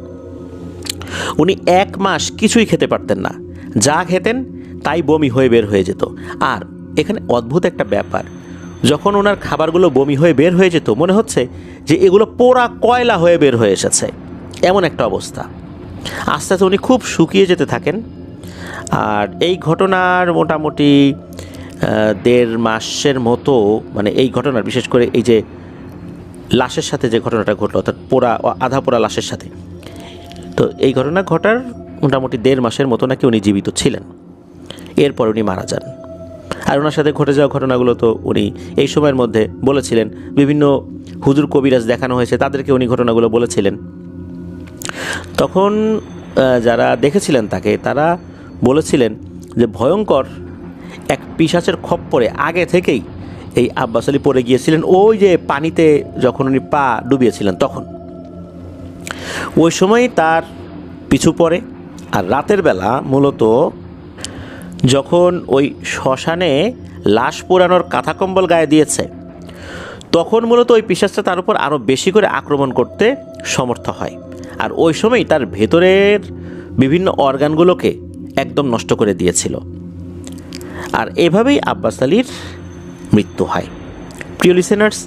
উনি 1 মাস কিছুই খেতে পারতেন না, যা খেতেন তাই বমি হয়ে বের হয়ে যেত। আর এখানে অদ্ভুত একটা ব্যাপার, যখন ওনার খাবারগুলো বমি হয়ে বের হয়ে যেত মনে হচ্ছে যে এগুলো পোড়া কয়লা হয়ে বের হয়ে এসেছে, এমন একটা অবস্থা। আস্তে আস্তে উনি খুব শুকিয়ে যেতে থাকেন। আর এই ঘটনার মোটামুটি 1.5 মাসের মতো, মানে এই ঘটনার বিশেষ করে এই যে লাশের সাথে যে ঘটনাটা ঘটলো, অর্থাৎ পোড়া আধা পোড়া লাশের সাথে, তো এই ঘটনা ঘটার মোটামুটি 1.5 মাসের মতো নাকি উনি জীবিত ছিলেন। এরপর উনি মারা যান। আর ওনার সাথে ঘটে যাওয়া ঘটনাগুলো তো উনি এই সময়ের মধ্যে বলেছিলেন। বিভিন্ন হুজুর কবিরাজ দেখানো হয়েছে, তাদেরকে উনি ঘটনাগুলো বলেছিলেন। তখন যারা দেখেছিলেন তাকে, তারা বলেছিলেন যে ভয়ঙ্কর এক পিশাচের খপ্পরে আগে থেকেই এই আব্বাস আলী পড়ে গিয়েছিলেন, ওই যে পানিতে যখন উনি পা ডুবিয়েছিলেন তখন। ওই সময় তার পিছু পড়ে। আর রাতের বেলা মূলত যখন ওই শ্মশানে লাশ পোড়ানোর কাঁথা কম্বল গায়ে দিয়েছে, তখন মূলত ওই পিশাচটা তার উপর আরও বেশি করে আক্রমণ করতে সমর্থ হয়। আর ওই সময় তার ভেতরের বিভিন্ন অর্গানগুলোকে একদম নষ্ট করে দিয়েছিল। আর এভাবেই আব্বাস আলীর মৃত্যু হয়। প্রিয় লিসেনার্স,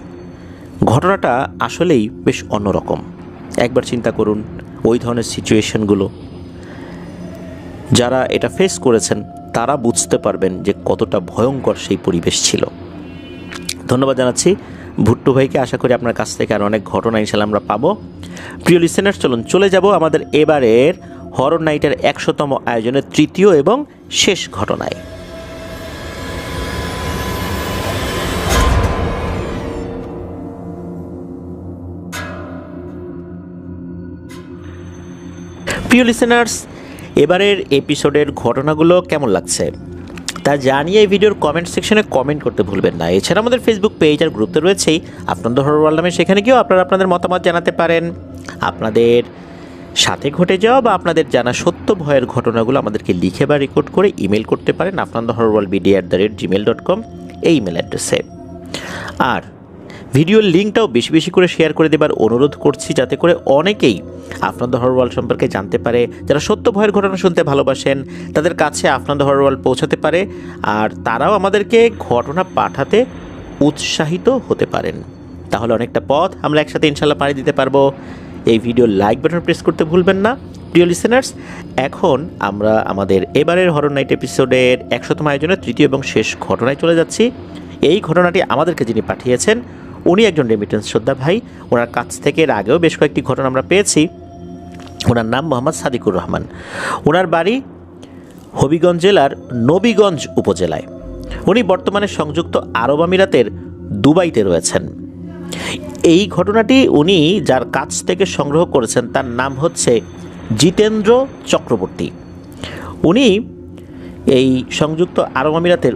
ঘটনাটা আসলেই বেশ অন্যরকম। একবার চিন্তা করুন ওই ধরনের সিচুয়েশনগুলো। যারা এটা ফেস করেছেন তারা বুঝতে পারবেন যে কতটা ভয়ঙ্কর সেই পরিবেশ ছিল। ধন্যবাদ জানাচ্ছি ভুট্টু ভাইকে। আশা করি আপনার কাছ থেকে আর অনেক ঘটনা ইনশাল্লাহ আমরা পাবো। প্রিয় লিসেনার্স, চলে যাব আমাদের এবারের হরর নাইটের 100তম আয়োজনের 3য় এবং শেষ ঘটনায়। প্রিয় লিসেনার্স, এবারের এপিসোডের ঘটনাগুলো কেমন লাগছে তা তা জানিয়ে এই ভিডিওর কমেন্ট সেকশনে কমেন্ট করতে ভুলবেন না। এছাড়া আমাদের ফেসবুক পেজ আর গ্রুপ তো রয়েছেই আপনাদের হরর ওয়ার্ল্ড নামে, সেখানে গিয়েও আপনারা আপনাদের মতামত জানাতে পারেন। আপনাদের সাথে ঘটে যাওয়া বা আপনাদের জানা সত্য ভয়ের ঘটনাগুলো আমাদেরকে লিখে বা রেকর্ড করে ইমেল করতে পারেন afnanthehorrorworldbd@gmail.com এই ইমেল অ্যাড্রেসে। আর ভিডিওর লিঙ্কটাও বেশি বেশি করে শেয়ার করে দেবার অনুরোধ করছি, যাতে করে অনেকেই আপনাদের হরর ওয়ার্ল্ড সম্পর্কে জানতে পারে। যারা সত্য ভয়ের ঘটনা শুনতে ভালোবাসেন তাদের কাছে আপনাদের হরর ওয়ার্ল্ড পৌঁছাতে পারে, আর তারাও আমাদেরকে ঘটনা পাঠাতে উৎসাহিত হতে পারেন। তাহলে অনেকটা পথ আমরা একসাথে ইনশাল্লাহ পাড়ি দিতে পারবো। এই ভিডিও লাইক বাটন প্রেস করতে ভুলবেন না। প্রিয় লিসেনার্স, এখন আমরা আমাদের এবারের হরর নাইট এপিসোডের 100তম আয়োজনের তৃতীয় এবং শেষ ঘটনায় চলে যাচ্ছি। এই ঘটনাটি আমাদেরকে যিনি পাঠিয়েছেন উনি একজন রেমিটেন্স যোদ্ধা ভাই। ওনার কাছ থেকে এর আগেও বেশ কয়েকটি ঘটনা আমরা পেয়েছি। ওনার নাম মোহাম্মদ সাদিকুর রহমান। ওনার বাড়ি হবিগঞ্জ জেলার নবীগঞ্জ উপজেলায়। উনি বর্তমানে সংযুক্ত আরব আমিরাতের দুবাইতে রয়েছেন। এই ঘটনাটি উনি যার কাছ থেকে সংগ্রহ করেছেন তার নাম হচ্ছে জিতেন্দ্র চক্রবর্তী। উনি এই সংযুক্ত আরব আমিরাতের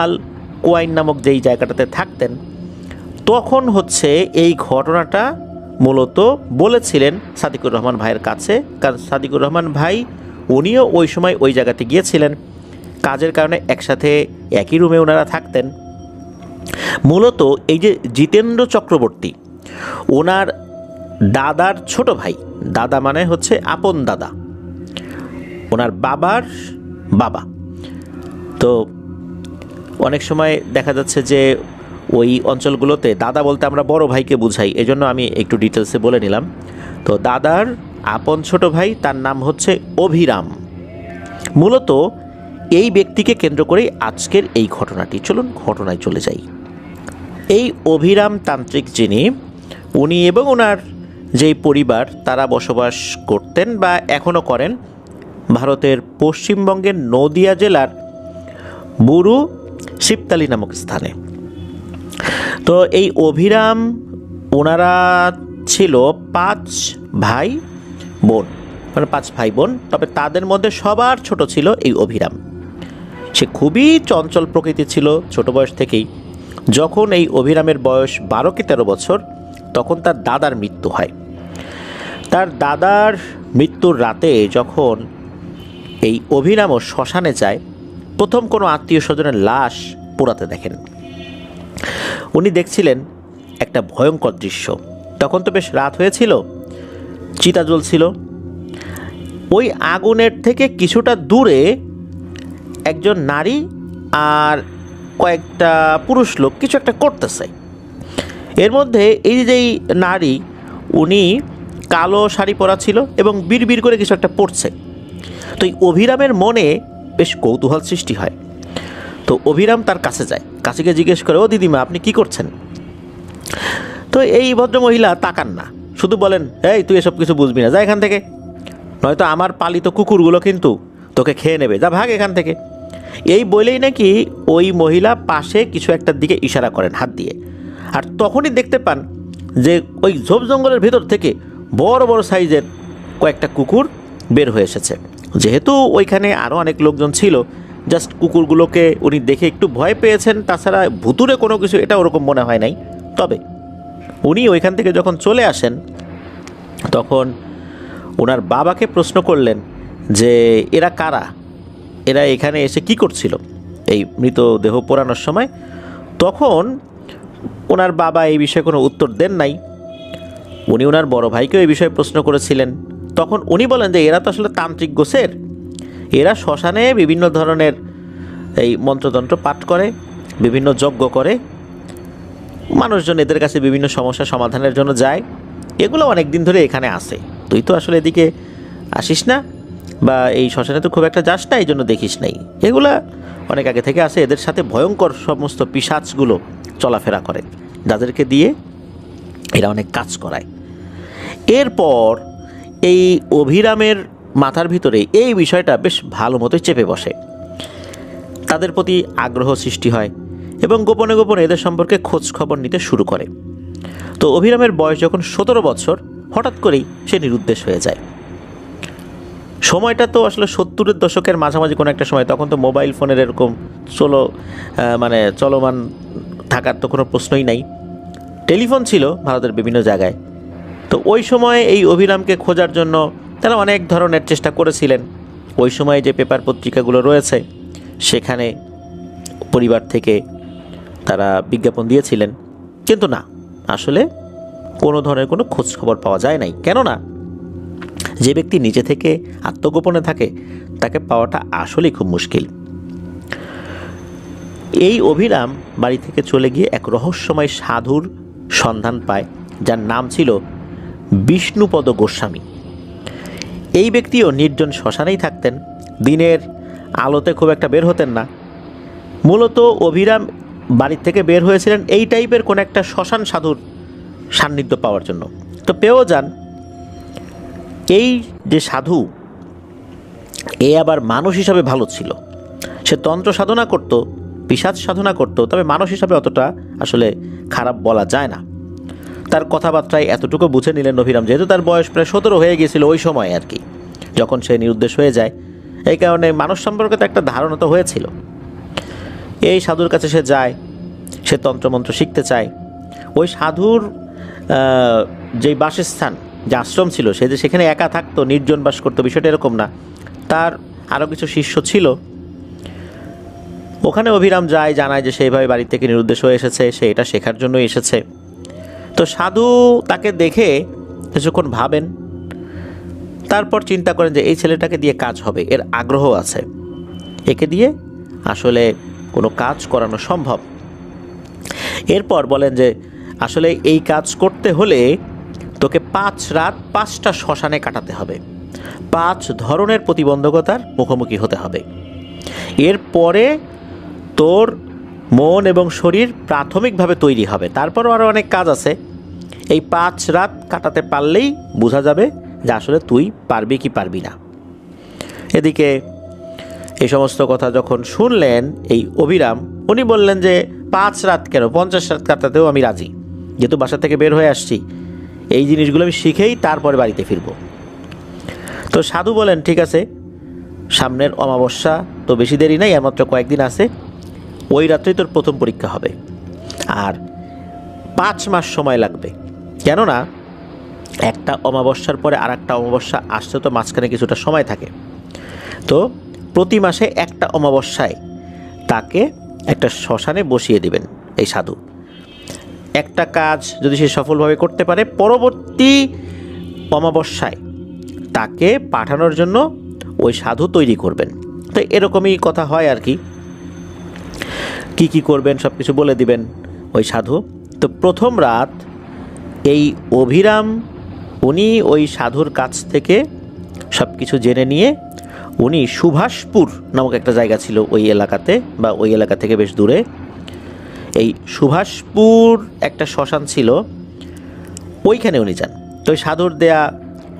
আল কোয়াইন নামক যেই জায়গাটাতে থাকতেন, তখন হচ্ছে এই ঘটনাটা মূলত বলেছিলেন সাদিকুর রহমান ভাইয়ের কাছে। কারণ সাদিকুর রহমান ভাই উনিও ওই সময় ওই জায়গাতে গিয়েছিলেন, কাজের কারণে একসাথে একই রুমে ওনারা থাকতেন। মূলত এই যে জিতেন্দ্র চক্রবর্তী ওনার দাদার ছোট ভাই, দাদা মানে হচ্ছে আপন দাদা, ওনার বাবার বাবা। তো অনেক সময় দেখা যাচ্ছে যে ওই অঞ্চলগুলোতে দাদা বলতে আমরা বড় ভাইকে বুঝাই, এজন্য আমি একটু ডিটেলসে বলে নিলাম। তো দাদার আপন ছোট ভাই, তার নাম হচ্ছে অভিরাম। মূলত এই ব্যক্তিকে কেন্দ্র করেই আজকের এই ঘটনাটি। চলুন ঘটনায় চলে যাই। এই অভিরাম তান্ত্রিক যিনি, উনি এবং ওনার যেই পরিবার তারা বসবাস করতেন বা এখনও করেন ভারতের পশ্চিমবঙ্গের নদিয়া জেলার বুরু শিবতালি নামক স্থানে। তো এই অভিরাম ওনারা ছিল 5 ভাই বোন, মানে 5 ভাই বোন। তবে তাদের মধ্যে সবার ছোট ছিল এই অভিরাম। সে খুবই চঞ্চল প্রকৃতি ছিল ছোট বয়স থেকেই। যখন এই অভিরামের বয়স 12 কি 13 বছর, তখন তার দাদার মৃত্যু হয়। তার দাদার মৃত্যুর রাতে যখন এই অভিরামও শ্মশানে যায়, প্রথম কোনো আত্মীয় স্বজনের লাশ পোড়াতে দেখেন। উনি দেখছিলেন একটা ভয়ঙ্কর দৃশ্য। তখন তো বেশ রাত হয়েছিল, চিতা জ্বলছিল। ওই আগুনের থেকে কিছুটা দূরে একজন নারী আর কয়েকটা পুরুষ লোক কিছু একটা করতেছে। এর মধ্যে এই যেই নারী, উনি কালো শাড়ি পরা ছিল এবং বিড়বিড় করে কিছু একটা পড়ছে। তো এই অভিরামের মনে বেশ কৌতূহল সৃষ্টি হয়। তো অভিরাম তার কাছে যায়, কাছে গিয়ে জিজ্ঞেস করে, ও দিদিমা আপনি কি করছেন? তো এই ভদ্রমহিলা তাকান না, শুধু বলেন, এই তুই এসব কিছু বুঝবি না, যা এখান থেকে, নয়তো আমার পালিত কুকুরগুলো কিন্তু তোকে খেয়ে নেবে, যা ভাগ এখান থেকে। এই বলেই নাকি ওই মহিলা পাশে কিছু একটার দিকে ইশারা করেন হাত দিয়ে। আর তখনই দেখতে পান যে ওই ঝোপ জঙ্গলের ভেতর থেকে বড় বড় সাইজের কয়েকটা কুকুর বের হয়ে এসেছে। যেহেতু ওইখানে আরও অনেক লোকজন ছিল, জাস্ট কুকুরগুলোকে উনি দেখে একটু ভয় পেয়েছেন, তাছাড়া ভুতুরে কোনো কিছু এটা ওরকম মনে হয় নাই। তবে উনি ওইখান থেকে যখন চলে আসেন, তখন ওনার বাবাকে প্রশ্ন করলেন যে এরা কারা, এরা এখানে এসে কি করছিল এই মৃতদেহ পোড়ানোর সময়। তখন ওনার বাবা এই বিষয়ে কোনো উত্তর দেন নাই। উনি ওনার বড় ভাইকেও এই বিষয়ে প্রশ্ন করেছিলেন। তখন উনি বলেন যে এরা তো আসলে তান্ত্রিক গোছের, এরা শ্মশানে বিভিন্ন ধরনের এই মন্ত্রতন্ত্র পাঠ করে, বিভিন্ন যজ্ঞ করে, মানুষজন এদের কাছে বিভিন্ন সমস্যা সমাধানের জন্য যায়। এগুলো অনেক দিন ধরে এখানে আসে, তুই তো আসলে এদিকে আসিস না বা এই শ্মশানে তো খুব একটা যাস না, এই জন্য দেখিস নাই। এগুলা অনেক আগে থেকে আসে। এদের সাথে ভয়ঙ্কর সমস্ত পিশাচগুলো চলাফেরা করে, যাদেরকে দিয়ে এরা অনেক কাজ করায়। এরপর এই অভিরামের মাথার ভিতরে এই বিষয়টা বেশ ভালো মতোই চেপে বসে। তাদের প্রতি আগ্রহ সৃষ্টি হয় এবং গোপনে গোপনে এদের সম্পর্কে খোঁজ খবর নিতে শুরু করে। তো অভিরামের বয়স যখন 17 বছর, হঠাৎ করেই সে নিরুদ্দেশ হয়ে যায়। সময়টা তো আসলে 70-এর দশকের মাঝামাঝি কোনো একটা সময়, তখন তো মোবাইল ফোনের এরকম চলমান থাকার তো কোনো প্রশ্নই নাই। টেলিফোন ছিল ভারতের বিভিন্ন জায়গায়। তো ওই সময় এই অভিরামকে খোঁজার জন্য তারা অনেক ধরনের চেষ্টা করেছিলেন। ওই সময় যে পেপার পত্রিকাগুলো রয়েছে সেখানে পরিবার থেকে তারা বিজ্ঞাপন দিয়েছিলেন, কিন্তু না, আসলে কোনো ধরনের কোনো খোঁজ খবর পাওয়া যায় নাই। কেননা যে ব্যক্তি নিজে থেকে আত্মগোপনে থাকে তাকে পাওয়াটা আসলেই খুব মুশকিল। এই অভিরাম বাড়ি থেকে চলে গিয়ে এক রহস্যময় সাধুর সন্ধান পায়, যার নাম ছিল বিষ্ণুপদ গোস্বামী। এই ব্যক্তিও নির্জন শ্মশানেই থাকতেন, দিনের আলোতে খুব একটা বের হতেন না। মূলত অভিরাম বাড়ির থেকে বের হয়েছিলেন এই টাইপের কোনো একটা শ্মশান সাধুর সান্নিধ্য পাওয়ার জন্য। তো পেয়েও যান। এই যে সাধু, এ আবার মানুষ হিসাবে ভালো ছিল। সে তন্ত্র সাধনা করত, পিশাচ সাধনা করত, তবে মানুষ হিসাবে অতটা আসলে খারাপ বলা যায় না। তার কথাবার্তায় এতটুকু বুঝে নিলেন অভিরাম, যেহেতু তার বয়স প্রায় 17 হয়ে গিয়েছিল ওই সময় আর কি, যখন সে নিরুদ্দেশ হয়ে যায়। এই কারণে মানুষ সম্পর্কে তো একটা ধারণা তো হয়েছিল। এই সাধুর কাছে সে যায়, সে তন্ত্রমন্ত্র শিখতে চায়। ওই সাধুর যেই বাসস্থান, যে আশ্রম ছিল, সে যে সেখানে একা থাকতো, নির্জন বাস করতো, বিষয়টা এরকম না। তার আরও কিছু শিষ্য ছিল। ওখানে অভিরাম যায়, জানায় যে সেইভাবে বাড়ি থেকে নিরুদ্দেশ হয়ে এসেছে, সে এটা শেখার জন্যই এসেছে। তো সাধু তাকে দেখে কিছুক্ষণ ভাবেন, তারপর চিন্তা করেন যে এই ছেলেটাকে দিয়ে কাজ হবে, এর আগ্রহ আছে, একে দিয়ে আসলে কোনো কাজ করানো সম্ভব। এরপর বলেন যে আসলে এই কাজ করতে হলে তোকে 5 রাত 5টা শ্মশানে কাটাতে হবে, 5 ধরনের প্রতিবন্ধকতার মুখোমুখি হতে হবে। এরপরে তোর মন এবং শরীর প্রাথমিকভাবে তৈরি হবে, তারপরও আরও অনেক কাজ আছে। এই 5 রাত কাটাতে পারলেই বোঝা যাবে যে আসলে তুই পারবি কি পারবি না। এদিকে এই সমস্ত কথা যখন শুনলেন এই অভিরাম, উনি বললেন যে 5 রাত কেন, 50 রাত কাটাতেও আমি রাজি, যেহেতু বাসা থেকে বের হয়ে আসছি, এই জিনিসগুলো আমি শিখেই তারপরে বাড়িতে ফিরব। তো সাধু বলেন ঠিক আছে, সামনের অমাবস্যা তো বেশি দেরি নেই, আর মাত্র কয়েকদিন আছে, ওই রাত্রেই তোর প্রথম পরীক্ষা হবে, আর 5 মাস সময় লাগবে। কেননা একটা অমাবস্যার পরে আর একটা অমাবস্যা আসতে তো মাঝখানে কিছুটা সময় থাকে। তো প্রতি মাসে একটা অমাবস্যায় তাকে একটা শ্মশানে বসিয়ে দিবেন এই সাধু। একটা কাজ যদি সে সফলভাবে করতে পারে, পরবর্তী অমাবস্যায় তাকে পাঠানোর জন্য ওই সাধু তৈরি করবেন। তো এরকমই কথা হয় আর কি, কি করবেন সব কিছু বলে দিবেন ওই সাধু। তো প্রথম রাত এই অভিরাম উনি ওই সাধুর কাছ থেকে সব কিছু জেনে নিয়ে উনি সুভাষপুর নামক একটা জায়গা ছিল ওই এলাকাতে, বা ওই এলাকা থেকে বেশ দূরে, এই সুভাষপুর একটা শ্মশান ছিল, ওইখানে উনি যান। তো ওই সাধুর দেয়া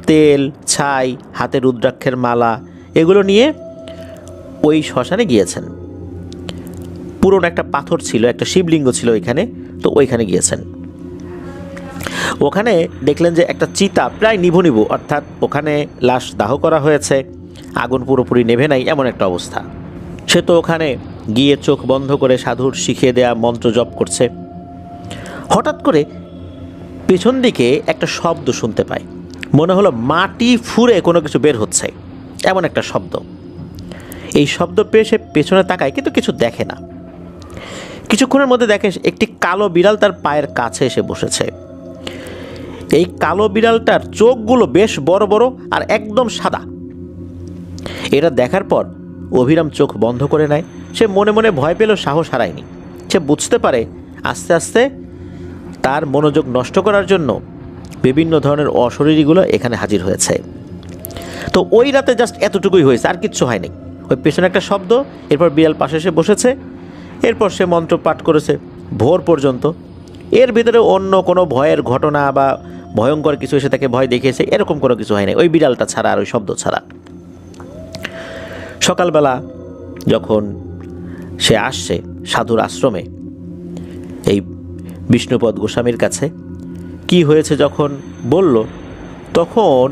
তেল, ছাই, হাতে রুদ্রাক্ষের মালা, এগুলো নিয়ে ওই শ্মশানে গিয়েছেন। পুরনো একটা পাথর ছিল, একটা শিবলিঙ্গ ছিল ওইখানে, তো ওইখানে গিয়েছেন। ওখানে দেখলেন যে একটা চিতা প্রায় নিভু, অর্থাৎ ওখানে লাশ দাহ করা হয়েছে, আগুন পুরোপুরি নেভে নাই এমন একটা অবস্থা। সে তো ওখানে গিয়ে চোখ বন্ধ করে সাধুর শিখিয়ে দেয়া মন্ত্র জপ করছে। হঠাৎ করে পেছন দিকে একটা শব্দ শুনতে পায়, মনে হলো মাটি ফুঁড়ে কোনো কিছু বের হচ্ছে, এমন একটা শব্দ। এই শব্দ পেয়ে সে পেছনে তাকায়, কিন্তু কিছু দেখে না। কিছুক্ষণের মধ্যে দেখে একটি কালো বিড়াল তার পায়ের কাছে এসে বসেছে। এই কালো বিড়ালটার চোখগুলো বেশ বড় বড় আর একদম সাদা। এটা দেখার পর অভিরাম চোখ বন্ধ করে নেয়। সে মনে মনে ভয় পেলেও সাহস হারায়নি। সে বুঝতে পারে আস্তে আস্তে তার মনোযোগ নষ্ট করার জন্য বিভিন্ন ধরনের অশরীরীগুলো এখানে হাজির হয়েছে। তো ওই রাতে জাস্ট এতটুকুই হয়েছে, আর কিচ্ছু হয়নি। ওই পেছনে একটা শব্দ, এরপর বিড়াল পাশে এসে বসেছে, এরপর সে মন্ত্র পাঠ করেছে ভোর পর্যন্ত। এর ভিতরে অন্য কোনো ভয়ের ঘটনা বা ভয়ঙ্কর কিছু এসে তাকে ভয় দেখিয়েছে এরকম কোনো কিছু হয়নি, ওই বিড়ালটা ছাড়া আর ওই শব্দ ছাড়া। সকালবেলা যখন সে আসছে সাধুর আশ্রমে এই বিষ্ণুপদ গোস্বামীর কাছে, কি হয়েছে যখন বলল, তখন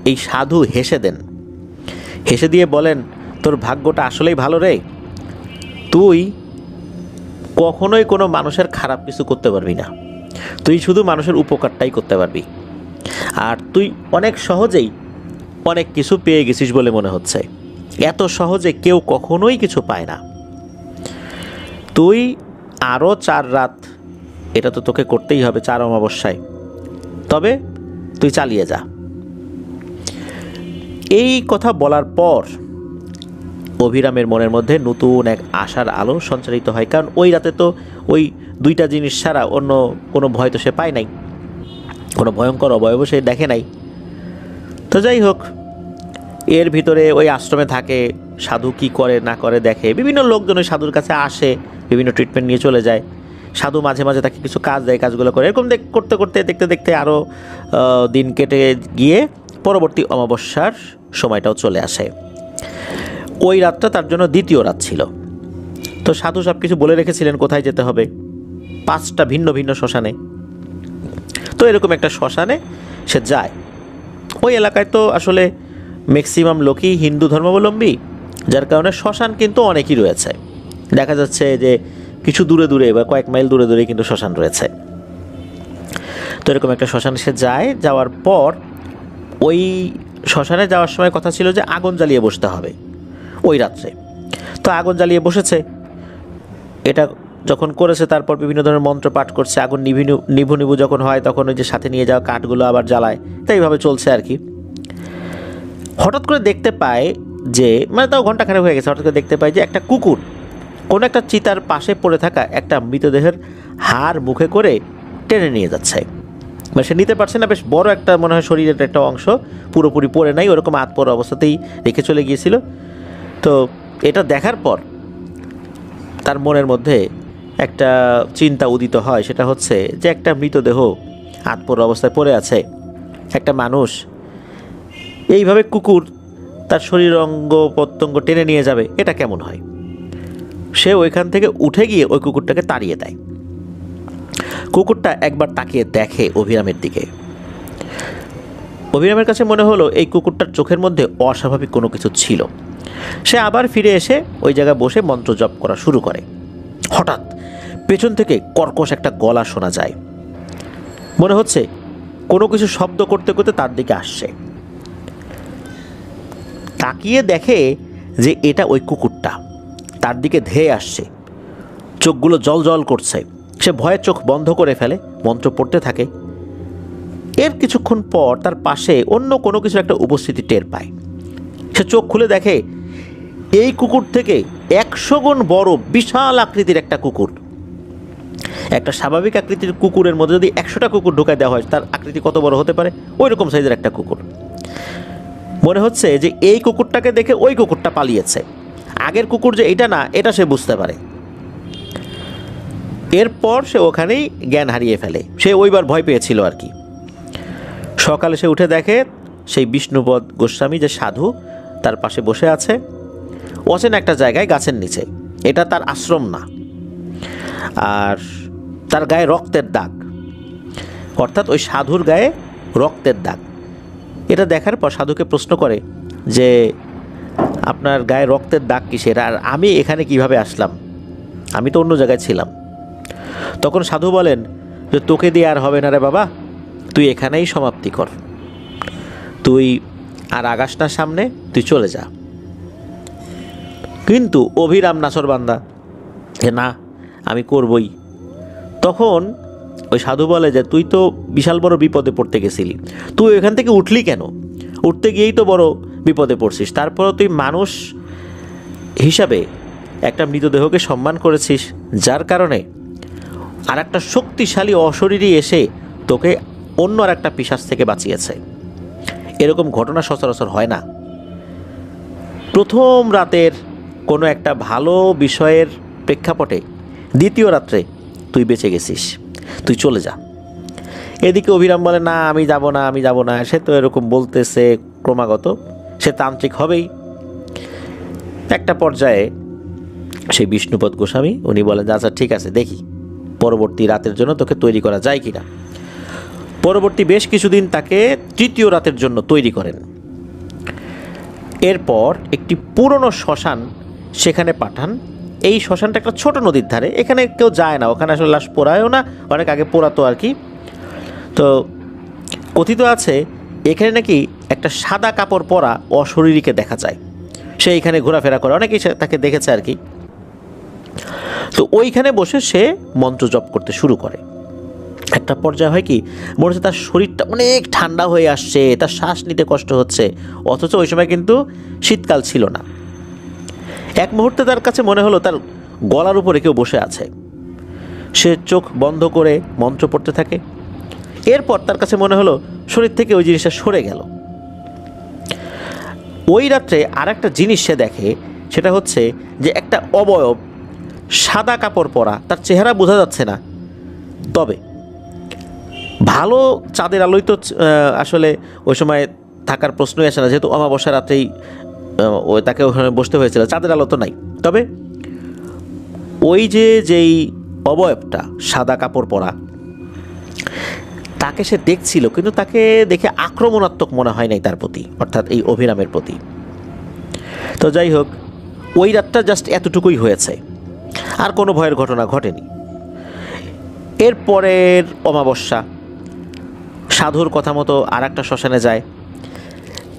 এই সাধু হেসে দেন। হেসে দিয়ে বলেন, তোর ভাগ্যটা আসলেই ভালো রে, তুই কখনোই কোনো মানুষের খারাপ কিছু করতে পারবি না, তুই শুধু মানুষের উপকারটাই করতে পারবি। আর তুই অনেক সহজেই অনেক কিছু পেয়ে গেছিস বলে মনে হচ্ছে। এত সহজে কেউ কখনোই কিছু পায় না। তুই আরও 4 রাত এটা তো তোকে করতেই হবে, 4 অমাবস্যায়, তবে তুই চালিয়ে যা। এই কথা বলার পর অভিরামের মনের মধ্যে নতুন এক আশার আলো সঞ্চারিত হয়, কারণ ওই রাতে তো ওই 2টা জিনিস ছাড়া অন্য কোনো ভয় তো সে পায় নাই, কোনো ভয়ঙ্কর অবয়ব সে দেখে নাই। তো যাই হোক, এর ভিতরে ওই আশ্রমে থাকে, সাধু কি করে না করে দেখে, বিভিন্ন লোকজন ওই সাধুর কাছে আসে, বিভিন্ন ট্রিটমেন্ট নিয়ে চলে যায়। সাধু মাঝে মাঝে তাকে কিছু কাজ দেয়, কাজগুলো করে, এরকম করতে করতে দেখতে দেখতে আরও দিন কেটে গিয়ে পরবর্তী অমাবস্যার সময়টাও চলে আসে। ওই রাতটা তার জন্য দ্বিতীয় রাত ছিল। তো সাধু সব কিছু বলে রেখেছিলেন কোথায় যেতে হবে, 5টা ভিন্ন ভিন্ন শ্মশানে। তো এরকম একটা শ্মশানে সে যায়। ওই এলাকায় তো আসলে ম্যাক্সিমাম লোকই হিন্দু ধর্মাবলম্বী, যার কারণে শ্মশান কিন্তু অনেকই রয়েছে। দেখা যাচ্ছে যে কিছু দূরে দূরে বা কয়েক মাইল দূরে দূরে কিন্তু শ্মশান রয়েছে। তো এরকম একটা শ্মশানে সে যায়। যাওয়ার পর ওই শ্মশানে যাওয়ার সময় কথা ছিল যে আগুন জ্বালিয়ে বসতে হবে ওই রাত্রে। তো আগুন জ্বালিয়ে বসেছে। এটা যখন করেছে তারপর বিভিন্ন ধরনের মন্ত্র পাঠ করছে। আগুন নিভু নিভু যখন হয় তখন ওই যে সাথে নিয়ে যাওয়া কাঠগুলো আবার জ্বালায়। তাই এইভাবে চলছে আর কি। হঠাৎ করে দেখতে পায় যে, মানে তাও ঘন্টাখানেক হয়ে গেছে, হঠাৎ করে দেখতে পায় যে একটা কুকুর কোনো একটা চিতার পাশে পড়ে থাকা একটা মৃতদেহের হাড় মুখে করে টেনে নিয়ে যাচ্ছে। মানে সে নিতে পারছে না, বেশ বড় একটা মনে হয় শরীরের একটা অংশ, পুরোপুরি পড়ে নাই, ওরকম হাত পড়া অবস্থাতেই রেখে চলে গিয়েছিল। তো এটা দেখার পর তার মনের মধ্যে একটা চিন্তা উদিত হয়, সেটা হচ্ছে যে একটা মৃতদেহ হাত পড়া অবস্থায় পড়ে আছে, একটা মানুষ এইভাবে কুকুর তার শরীর অঙ্গ প্রত্যঙ্গ টেনে নিয়ে যাবে, এটা কেমন হয়? সে ওইখান থেকে উঠে গিয়ে ওই কুকুরটাকে তাড়িয়ে দেয়। কুকুরটা একবার তাকিয়ে দেখে অভিরামের দিকে। অভিরামের কাছে মনে হলো এই কুকুরটার চোখের মধ্যে অস্বাভাবিক কোনো কিছু ছিল। সে আবার ফিরে এসে ওই জায়গায় বসে মন্ত্র জপ করা শুরু করে। হঠাৎ পেছন থেকে কর্কশ একটা গলা শোনা যায়, মনে হচ্ছে কোনো কিছু শব্দ করতে করতে তার দিকে আসছে। তাকিয়ে দেখে যে এটা ওই কুকুরটা তার দিকে ধেয়ে আসছে, চোখগুলো জল জল করছে। সে ভয়ে চোখ বন্ধ করে ফেলে, মন্ত্র পড়তে থাকে। এর কিছুক্ষণ পর তার পাশে অন্য কোনো কিছু একটা উপস্থিতি টের পায়। সে চোখ খুলে দেখে এই কুকুর থেকে 100 গুণ বড় বিশাল আকৃতির একটা কুকুর। একটা স্বাভাবিক আকৃতির কুকুরের মধ্যে যদি 100টা কুকুর ঢোকায় দেওয়া হয়, তার আকৃতি কত বড় হতে পারে? ওই রকম সাইজের একটা কুকুর। মনে হচ্ছে যে এই কুকুরটাকে দেখে ওই কুকুরটা পালিয়েছে, আগের কুকুর যে এটা না, এটা সে বুঝতে পারে। এরপর সে ওখানেই জ্ঞান হারিয়ে ফেলে। সে ওইবার ভয় পেয়েছিল আর কি। সকালে সে উঠে দেখে সেই বিষ্ণুপদ গোস্বামী যে সাধু তার পাশে বসে আছে অচেনা একটা জায়গায় গাছের নিচে। এটা তার আশ্রম না, আর তার গায়ে রক্তের দাগ, অর্থাৎ ওই সাধুর গায়ে রক্তের দাগ। এটা দেখার পর সাধুকে প্রশ্ন করে যে আপনার গায়ে রক্তের দাগ কিসের, আর আমি এখানে কিভাবে আসলাম? আমি তো অন্য জায়গায় ছিলাম। তখন সাধু বলেন যে তোকে দিয়ে আর হবে না রে বাবা, তুই এখানেই সমাপ্তি কর, তুই আর আগাস না সামনে, তুই চলে যা। কিন্তু অভিরাম নাছরবান্দা যে না, আমি করবই। তখন ওই সাধু বলে যে তুই তো বিশাল বড় বিপদে পড়তে গেছিলি, তুই এখান থেকে উঠলি কেন? উঠতে গিয়েই তো বড় বিপদে পড়ছিস, তারপরও তুই মানুষ হিসাবে একটা মৃতদেহকে সম্মান করেছিস, যার কারণে আর একটা শক্তিশালী অশরীরী এসে তোকে অন্য আর একটা পিশাচ থেকে বাঁচিয়েছে। এরকম ঘটনা সচরাচর হয় না। প্রথম রাতের কোনো একটা ভালো বিষয়ের প্রেক্ষাপটে দ্বিতীয় রাত্রে তুই বেঁচে গেছিস, তুই চলে যা। এদিকে অভিরাম বলে না, আমি যাব না, আমি যাব না। সে তো এরকম বলতেছে ক্রমাগত, সে তান্ত্রিক হবেই। একটা পর্যায়ে সেই বিষ্ণুপদ গোস্বামী উনি বলেন যে আচ্ছা ঠিক আছে, দেখি পরবর্তী রাতের জন্য তোকে তৈরি করা যায় কিনা। পরবর্তী বেশ কিছুদিন তাকে তৃতীয় রাতের জন্য তৈরি করেন। এরপর একটি পুরনো শ্মশান সেখানে পাঠান। এই শ্মশানটা একটা ছোট নদীর ধারে, এখানে কেউ যায় না, ওখানে আসলে লাশ পোড়ায়ও না, অনেক আগে পোড়াতো আর কি। তো কথিত আছে এখানে নাকি একটা সাদা কাপড় পরা অশরীরীকে দেখা যায়, সে এখানে ঘোরাফেরা করে, অনেকেই তাকে দেখেছে আর কি। তো ওইখানে বসে সে মন্ত্র জপ করতে শুরু করে। একটা পর্যায়ে হয় কি, মনে হচ্ছে তার শরীরটা অনেক ঠান্ডা হয়ে আসছে, তার শ্বাস নিতে কষ্ট হচ্ছে, অথচ ওই সময় কিন্তু শীতকাল ছিল না। এক মুহূর্তে তার কাছে মনে হলো তার গলার উপরে কেউ বসে আছে। সে চোখ বন্ধ করে মন্ত্র পড়তে থাকে। এরপর তার কাছে মনে হলো শরীর থেকে ওই জিনিসটা সরে গেল। ওই রাত্রে আর একটা জিনিস সে দেখে, সেটা হচ্ছে যে একটা অবয়ব সাদা কাপড় পরা, তার চেহারা বোঝা যাচ্ছে না, তবে ভালো চাঁদের আলোয় তো আসলে ওই সময় থাকার প্রশ্নই আসে না, যেহেতু অমাবস্যা রাত্রেই তাকে ওখানে বসতে হয়েছিল, চাঁদের আলো তো নাই। তবে ওই যেই অবয়বটা সাদা কাপড় পরা, তাকে সে দেখছিল, কিন্তু তাকে দেখে আক্রমণাত্মক মনে হয় নাই তার প্রতি, অর্থাৎ এই অভিরামের প্রতি। তো যাই হোক, ওই রাতটা জাস্ট এতটুকুই হয়েছে, আর কোনো ভয়ের ঘটনা ঘটেনি। এরপরের অমাবস্যা সাধুর কথা মতো আর একটা শ্মশানে যায়,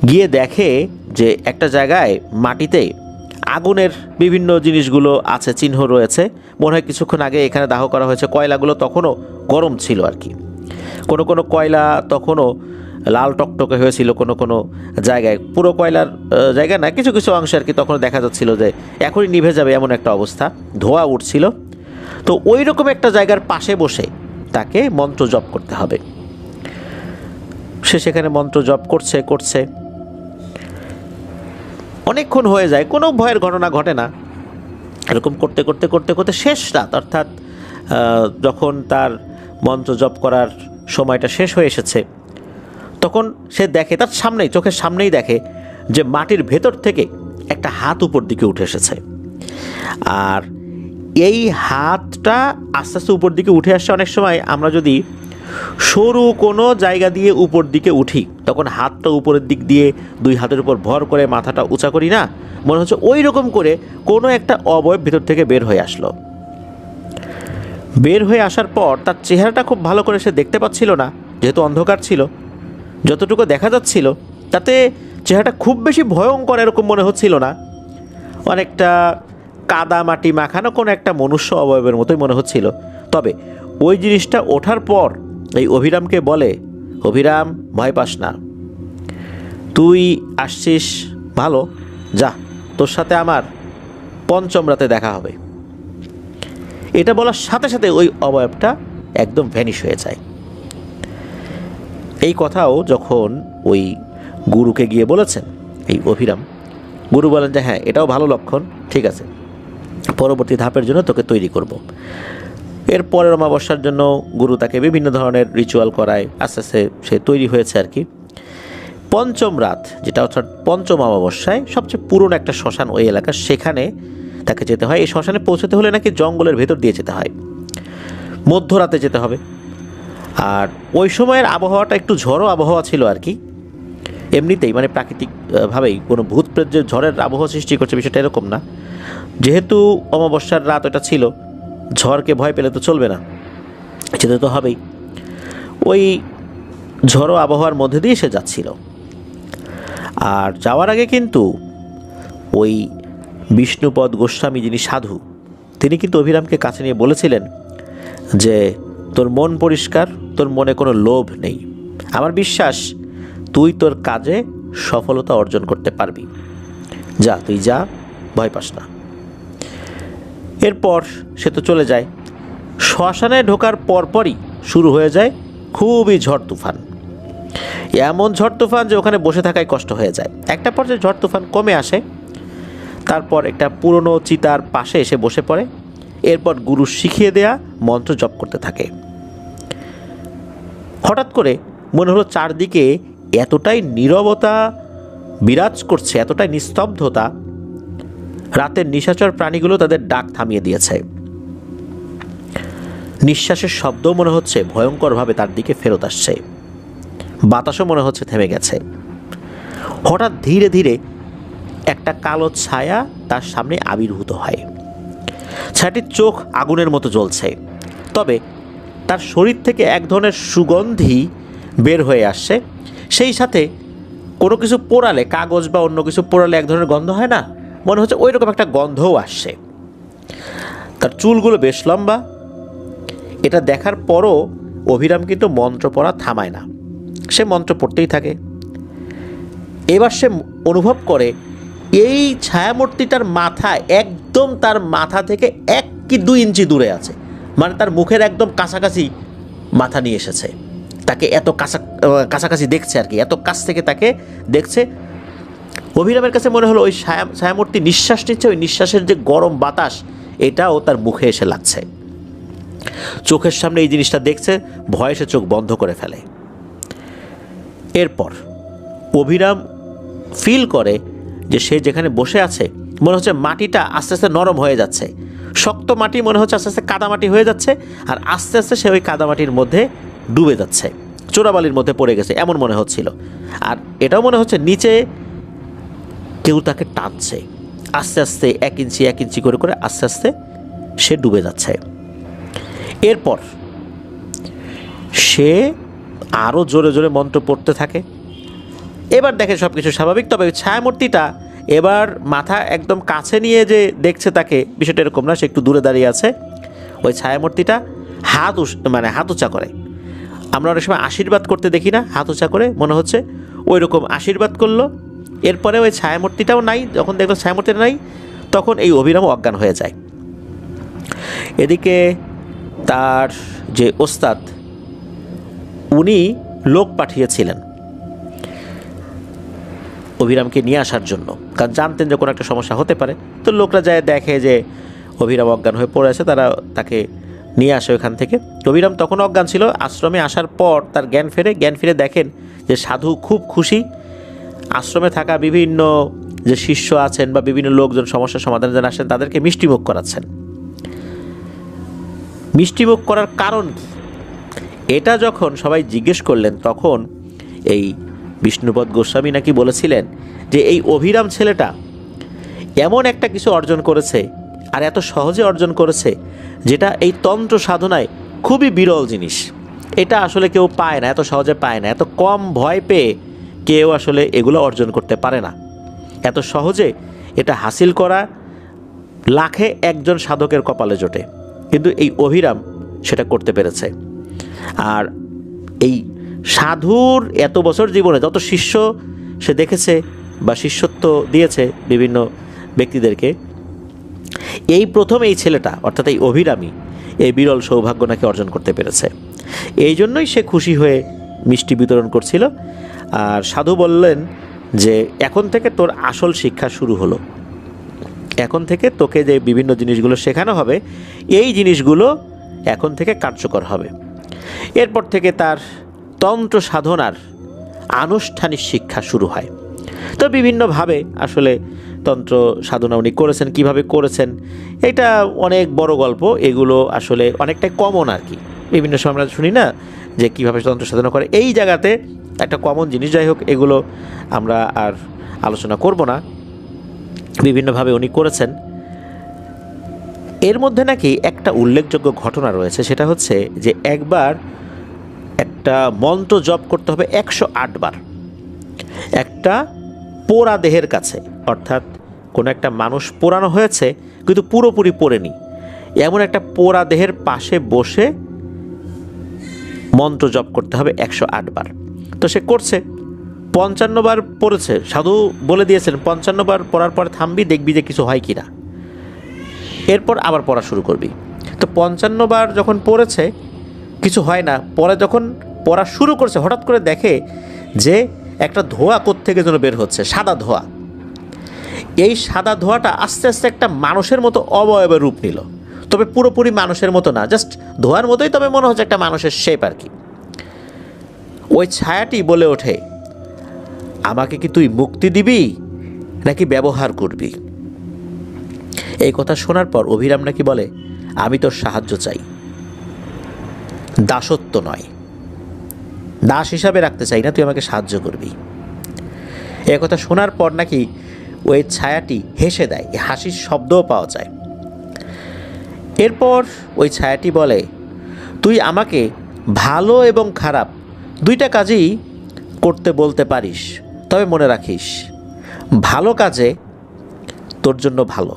গিয়ে দেখে যে একটা জায়গায় মাটিতে আগুনের বিভিন্ন জিনিসগুলো আছে, চিহ্ন রয়েছে। মনে হয় কিছুক্ষণ আগে এখানে দাহ করা হয়েছে। কয়লাগুলো তখনও গরম ছিল আর কি, কোনো কোনো কয়লা তখনও লাল টকটকে হয়েছিল, কোনো কোনো জায়গায় পুরো কয়লার জায়গা না, কিছু কিছু অংশে আর কি তখন দেখা যাচ্ছিল যে এখনই নিভে যাবে এমন একটা অবস্থা, ধোঁয়া উঠছিল। তো ওই রকম একটা জায়গার পাশে বসে তাকে মন্ত্র জপ করতে হবে। সে সেখানে মন্ত্র জপ করছে অনেকক্ষণ হয়ে যায়, কোনো ভয়ের ঘটনা ঘটে না। এরকম করতে করতে করতে করতে শেষ রাত, অর্থাৎ যখন তার মন্ত্র জপ করার সময়টা শেষ হয়ে এসেছে, তখন সে দেখে তার সামনেই, চোখের সামনেই দেখে যে মাটির ভেতর থেকে একটা হাত উপর দিকে উঠে এসেছে। আর এই হাতটা আস্তে আস্তে উপর দিকে উঠে আসছে। অনেক সময় আমরা যদি সরু কোনো জায়গা দিয়ে উপর দিকে উঠি, তখন হাতটা উপরের দিক দিয়ে দুই হাতের উপর ভর করে মাথাটা উঁচা করি না, মনে হচ্ছে ওই রকম করে কোনো একটা অবয়ব ভেতর থেকে বের হয়ে আসলো। বের হয়ে আসার পর তার চেহারাটা খুব ভালো করে সে দেখতে পাচ্ছিল না, যেহেতু অন্ধকার ছিল। যতটুকু দেখা যাচ্ছিল তাতে চেহারাটা খুব বেশি ভয়ঙ্কর এরকম মনে হচ্ছিল না, অনেকটা কাদা মাটি মাখানো কোনো একটা মনুষ্য অবয়বের মতোই মনে হচ্ছিল। তবে ওই জিনিসটা ওঠার পর এই অভিরামকে বলে, অভিরাম ভয় পাস না, তুই আসছিস ভালো, যা তোর সাথে আমার পঞ্চম রাতে দেখা হবে। এটা বলার সাথে সাথে ওই অবয়বটা একদম ভ্যানিশ হয়ে যায়। এই কথাও যখন ওই গুরুকে গিয়ে বলেছেন এই অভিরাম, গুরু বলেন যে হ্যাঁ, এটাও ভালো লক্ষণ, ঠিক আছে, পরবর্তী ধাপের জন্য তোকে তৈরি করব। এর পরের অমাবস্যার জন্য গুরু তাকে বিভিন্ন ধরনের রিচুয়াল করায়, আস্তে আস্তে সে তৈরি হয়েছে আর কি। পঞ্চম রাত, যেটা অর্থাৎ পঞ্চম অমাবস্যায় সবচেয়ে পুরনো একটা শ্মশান ওই এলাকার, সেখানে তাকে যেতে হয়। এই শ্মশানে পৌঁছতে হলে নাকি জঙ্গলের ভেতর দিয়ে যেতে হয়, মধ্যরাতে যেতে হবে। আর ওই সময়ের আবহাওয়াটা একটু ঝড়ো আবহাওয়া ছিল আর কি, এমনিতেই মানে প্রাকৃতিকভাবেই কোনো ভূত প্রেত যে ঝড়ের আবহাওয়া সৃষ্টি করছে বিষয়টা এরকম না। যেহেতু অমাবস্যার রাত ওটা ছিল, ঝড়কে ভয় পেলে তো চলবে না, যেতে তো হবেই। ওই ঝড়ো আবহাওয়ার মধ্যে দিয়ে সে যাচ্ছিল। আর যাওয়ার আগে কিন্তু ওই বিষ্ণুপদ গোস্বামী, যিনি সাধু, তিনি কিন্তু অভিরামকে কাছে নিয়ে বলেছিলেন যে তোর মন পরিষ্কার, তোর মনে কোনো লোভ নেই, আমার বিশ্বাস তুই তোর কাজে সফলতা অর্জন করতে পারবি, যা তুই যা, ভয় পাস না। এরপর সে তো চলে যায়। শ্মশানে ঢোকার পরপরই শুরু হয়ে যায় খুবই ঝড় তুফান, এমন ঝড় তুফান যে ওখানে বসে থাকাই কষ্ট হয়ে যায়। একটা পর্যায়ে ঝড় তুফান কমে আসে, তারপর একটা পুরনো চিতার পাশে এসে বসে পড়ে। এরপর গুরু শিখিয়ে দেয়া মন্ত্র জপ করতে থাকে। হঠাৎ করে মনে হলো চারদিকে এতটাই নীরবতা বিরাজ করছে, এতটাই নিস্তব্ধতা, রাতের নিশাচর প্রাণীগুলো তাদের ডাক থামিয়ে দিয়েছে। নিঃশ্বাসের শব্দও মনে হচ্ছে ভয়ঙ্করভাবে তার দিকে ফেরত আসছে, বাতাসও মনে হচ্ছে থেমে গেছে। হঠাৎ ধীরে ধীরে একটা কালো ছায়া তার সামনে আবির্ভূত হয়। ছায়াটির চোখ আগুনের মতো জ্বলছে, তবে তার শরীর থেকে এক ধরনের সুগন্ধি বের হয়ে আসছে। সেই সাথে কোনো কিছু পোড়ালে, কাগজ বা অন্য কিছু পোড়ালে এক ধরনের গন্ধ হয় না, মনে হচ্ছে ওই রকম একটা গন্ধও আসছে। তার চুলগুলো বেশ লম্বা। এটা দেখার পরও অভিরাম কিন্তু মন্ত্র পড়া থামায় না, সে মন্ত্র পড়তেই থাকে। এবার সে অনুভব করে এই ছায়ামূর্তিটার মাথা একদম তার মাথা থেকে 1 কি 2 ইঞ্চি দূরে আছে, মানে তার মুখের একদম কাছাকাছি মাথা নিয়ে এসেছে, তাকে এত কাছাকাছি দেখছে আর কি, এত কাছ থেকে তাকে দেখছে। অভিরামের কাছে মনে হলো ওই ছায়ামূর্তি নিঃশ্বাস নিচ্ছে, ওই নিঃশ্বাসের যে গরম বাতাস এটাও তার মুখে এসে লাগছে। চোখের সামনে এই জিনিসটা দেখছে, ভয়ে সে চোখ বন্ধ করে ফেলে। এরপর অভিরাম ফিল করে যে সে যেখানে বসে আছে মনে হচ্ছে মাটিটা আস্তে আস্তে নরম হয়ে যাচ্ছে, শক্ত মাটি মনে হচ্ছে আস্তে আস্তে কাদামাটি হয়ে যাচ্ছে, আর আস্তে আস্তে সে ওই কাদামাটির মধ্যে ডুবে যাচ্ছে, চোরাবালির মধ্যে পড়ে গেছে এমন মনে হচ্ছিল। আর এটাও মনে হচ্ছে নিচে কেউ তাকে টানছে, আস্তে আস্তে 1 ইঞ্চি 1 ইঞ্চি করে করে আস্তে আস্তে সে ডুবে যাচ্ছে। এরপর সে আরও জোরে জোরে মন্ত্র পড়তে থাকে। এবার দেখে সব কিছু স্বাভাবিক, তবে ছায়ামূর্তিটা এবার মাথা একদম কাছে নিয়ে যে দেখছে তাকে, বিষয়টা এরকম না, সে একটু দূরে দাঁড়িয়ে আছে। ওই ছায়ামূর্তিটা হাত উঁচা করে, আমরা অনেক সময় আশীর্বাদ করতে দেখি না, হাত উঁচা করে, মনে হচ্ছে ওই রকম আশীর্বাদ করলো। এরপরে ওই ছায়ামূর্তিটাও নাই, যখন দেখলো ছায়ামূর্তিটা নাই তখন এই অভিরাম অজ্ঞান হয়ে যায়। এদিকে তার যে ওস্তাদ উনি লোক পাঠিয়েছিলেন অভিরামকে নিয়ে আসার জন্য, কারণ জানতেন যে কোনো একটা সমস্যা হতে পারে। তো লোকরা যায় দেখে যে অভিরাম অজ্ঞান হয়ে পড়ে আছে, তারা তাকে নিয়ে আসে ওখান থেকে। অভিরাম তখন অজ্ঞান ছিল। আশ্রমে আসার পর তার জ্ঞান ফিরে দেখেন যে সাধু খুব খুশি। আশ্রমে থাকা বিভিন্ন যে শিষ্য আছেন বা বিভিন্ন লোকজন সমস্যার সমাধানের জন্য আসেন তাদেরকে মিষ্টিমুখ করাচ্ছেন। মিষ্টিমুখ করার কারণ কি, এটা যখন সবাই জিজ্ঞেস করলেন তখন এই বিষ্ণুপদ গোস্বামী নাকি বলেছিলেন যে এই অভিরাম ছেলেটা এমন একটা কিছু অর্জন করেছে, আর এত সহজে অর্জন করেছে, যেটা এই তন্ত্র সাধনায় খুবই বিরল জিনিস। এটা আসলে কেউ পায় না, এত সহজে পায় না, এত কম ভয় পেয়ে কেউ আসলে এগুলো অর্জন করতে পারে না। এত সহজে এটা হাসিল করা লাখে একজন সাধকের কপালে জোটে, কিন্তু এই অভিরাম সেটা করতে পেরেছে। আর এই সাধুর এত বছর জীবনে যত শিষ্য সে দেখেছে বা শিষ্যত্ব দিয়েছে বিভিন্ন ব্যক্তিদেরকে, এই প্রথম এই ছেলেটা অর্থাৎ এই অভিরামী এই বিরল সৌভাগ্য নাকি অর্জন করতে পেরেছে। এই জন্যই সে খুশি হয়ে মিষ্টি বিতরণ করছিল। আর সাধু বললেন যে এখন থেকে তোর আসল শিক্ষা শুরু হলো, এখন থেকে তোকে যে বিভিন্ন জিনিসগুলো শেখানো হবে এই জিনিসগুলো এখন থেকে কার্যকর হবে। এরপর থেকে তার তন্ত্র সাধনার আনুষ্ঠানিক শিক্ষা শুরু হয়। তো বিভিন্নভাবে আসলে তন্ত্র সাধনা উনি করেছেন, কিভাবে করেছেন এটা অনেক বড় গল্প, এগুলো আসলে অনেকটাই কমন আর কি। বিভিন্ন সময় আমরা শুনি না যে কীভাবে তন্ত্র সাধনা করে, এই জায়গাতে একটা কমন জিনিস। যাই হোক, এগুলো আমরা আর আলোচনা করব না, বিভিন্নভাবে উনি করেছেন। এর মধ্যে নাকি একটা উল্লেখযোগ্য ঘটনা রয়েছে, সেটা হচ্ছে যে একবার একটা মন্ত্র জপ করতে হবে 108 বার একটা পোড়া দেহের কাছে, অর্থাৎ কোনো একটা মানুষ পোড়ানো হয়েছে কিন্তু পুরোপুরি পোড়েনি, এমন একটা পোড়া দেহের পাশে বসে মন্ত্র জপ করতে হবে 108 বার। তো সে করছে, 55 বার পড়েছে। সাধু বলে দিয়েছেন 55 বার পড়ার পর থামবি, দেখবি যে কিছু হয় কি না, এরপর আবার পড়া শুরু করবি। তো 55 বার যখন পড়েছে কিছু হয় না, পরে যখন পড়া শুরু করছে হঠাৎ করে দেখে যে একটা ধোঁয়া কোত্থেকে যেন বের হচ্ছে, সাদা ধোঁয়া। এই সাদা ধোঁয়াটা আস্তে আস্তে একটা মানুষের মতো অবয়বের রূপ নিল, তবে পুরোপুরি মানুষের মতো না, জাস্ট ধোঁয়ার মতোই, তবে মনে হচ্ছে একটা মানুষের শেপ আর কি। ওই ছায়াটি বলে ওঠে, আমাকে কি তুই মুক্তি দিবি নাকি ব্যবহার করবি? এই কথা শোনার পর অভিরাম নাকি বলে, আমি তোর সাহায্য চাই, দাসত্ব নয়, দাস হিসাবে রাখতে চাই না, তুই আমাকে সাহায্য করবি। এই কথা শোনার পর নাকি ওই ছায়াটি হেসে দেয়, হাসির শব্দও পাওয়া যায়। এরপর ওই ছায়াটি বলে, তুই আমাকে ভালো এবং খারাপ দুইটা কাজই করতে বলতে পারিস, তবে মনে রাখিস ভালো কাজে তোর জন্য ভালো,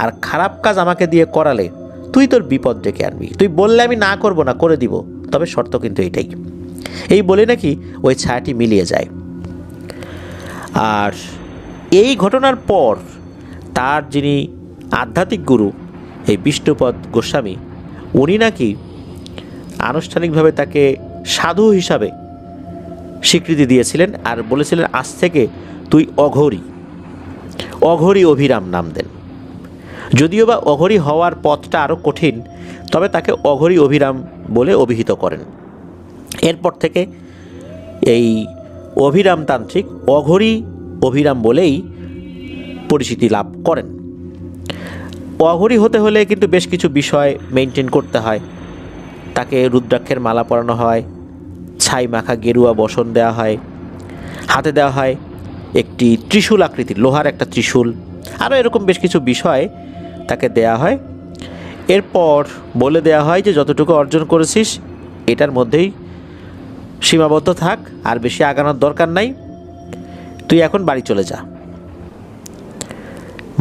আর খারাপ কাজ আমাকে দিয়ে করালে তুই তোর বিপদ ডেকে আনবি। তুই বললে আমি না করব না, করে দিব, তবে শর্ত কিন্তু এইটাই। এই বলে নাকি ওই ছায়াটি মিলিয়ে যায়। আর এই ঘটনার পর তার যিনি আধ্যাত্মিক গুরু এই বিষ্ণুপদ গোস্বামী, উনি নাকি আনুষ্ঠানিকভাবে তাকে সাধু হিসাবে স্বীকৃতি দিয়েছিলেন আর বলেছিলেন, আজ থেকে তুই অঘরী অভিরাম নাম দেন। যদিও বা অঘরী হওয়ার পথটা আরও কঠিন, তবে তাকে অঘরী অভিরাম বলে অভিহিত করেন। এরপর থেকে এই অভিরাম তান্ত্রিক অঘরী অভিরাম বলেই পরিচিতি লাভ করেন। অঘরী হতে হলে কিন্তু বেশ কিছু বিষয় মেনটেন করতে হয়। তাকে রুদ্রাক্ষের মালা পরানো হয়, ছাই মাখা গেরুয়া বসন দেওয়া হয়, হাতে দেওয়া হয় একটি ত্রিশূল আকৃতির লোহার একটা ত্রিশূল, আরও এরকম বেশ কিছু বিষয় তাকে দেয়া হয়। এরপর বলে দেয়া হয় যে যতটুকু অর্জন করেছিস এটার মধ্যেই সীমাবদ্ধ থাক, আর বেশি আগানোর দরকার নাই, তুই এখন বাড়ি চলে যা।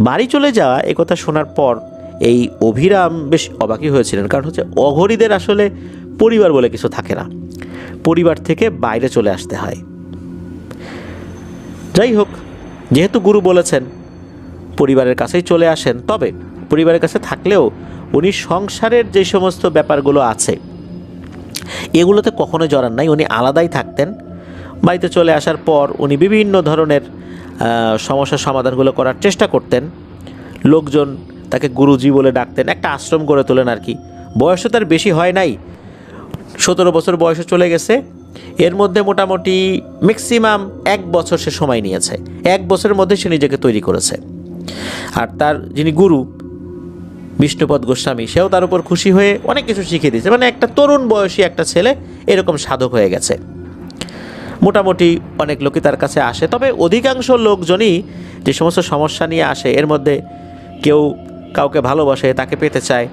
বাড়ি চলে যাওয়া এ কথা শোনার পর এই অভিরাম বেশ অবাকই হয়েছিলেন, কারণ হচ্ছে অঘরীদের আসলে পরিবার বলে কিছু থাকে না, পরিবার থেকে বাইরে চলে আসতে হয়। যাই হোক, যেহেতু গুরু বলেছেন পরিবারের কাছেই চলে আসেন, তবে পরিবারের কাছে থাকলেও উনি সংসারের যে সমস্ত ব্যাপারগুলো আছে এগুলোতে কখনো জড়ান নাই, উনি আলাদাই থাকতেন। বাড়িতে চলে আসার পর উনি বিভিন্ন ধরনের সমস্যার সমাধানগুলো করার চেষ্টা করতেন। লোকজন তাকে গুরুজি বলে ডাকতেন, একটা আশ্রম গড়ে তোলেন আর কি। বয়সও তার বেশি হয় নাই, 17 বছর বয়সে চলে গেছে। এর মধ্যে মোটামুটি ম্যাক্সিমাম 1 বছর সে সময় নিয়েছে, 1 বছরের মধ্যে সে নিজেকে তৈরি করেছে। আর তার যিনি গুরু বিষ্ণুপদ গোস্বামী, সেও তার উপর খুশি হয়ে অনেক কিছু শিখিয়ে দিয়েছে। মানে একটা তরুণ বয়সী একটা ছেলে এরকম সাধক হয়ে গেছে। মোটামুটি অনেক লোকই তার কাছে আসে, তবে অধিকাংশ লোকজনই যে সমস্ত সমস্যা নিয়ে আসে এর মধ্যে কেউ কাউকে ভালোবাসে, তাকে পেতে চায়,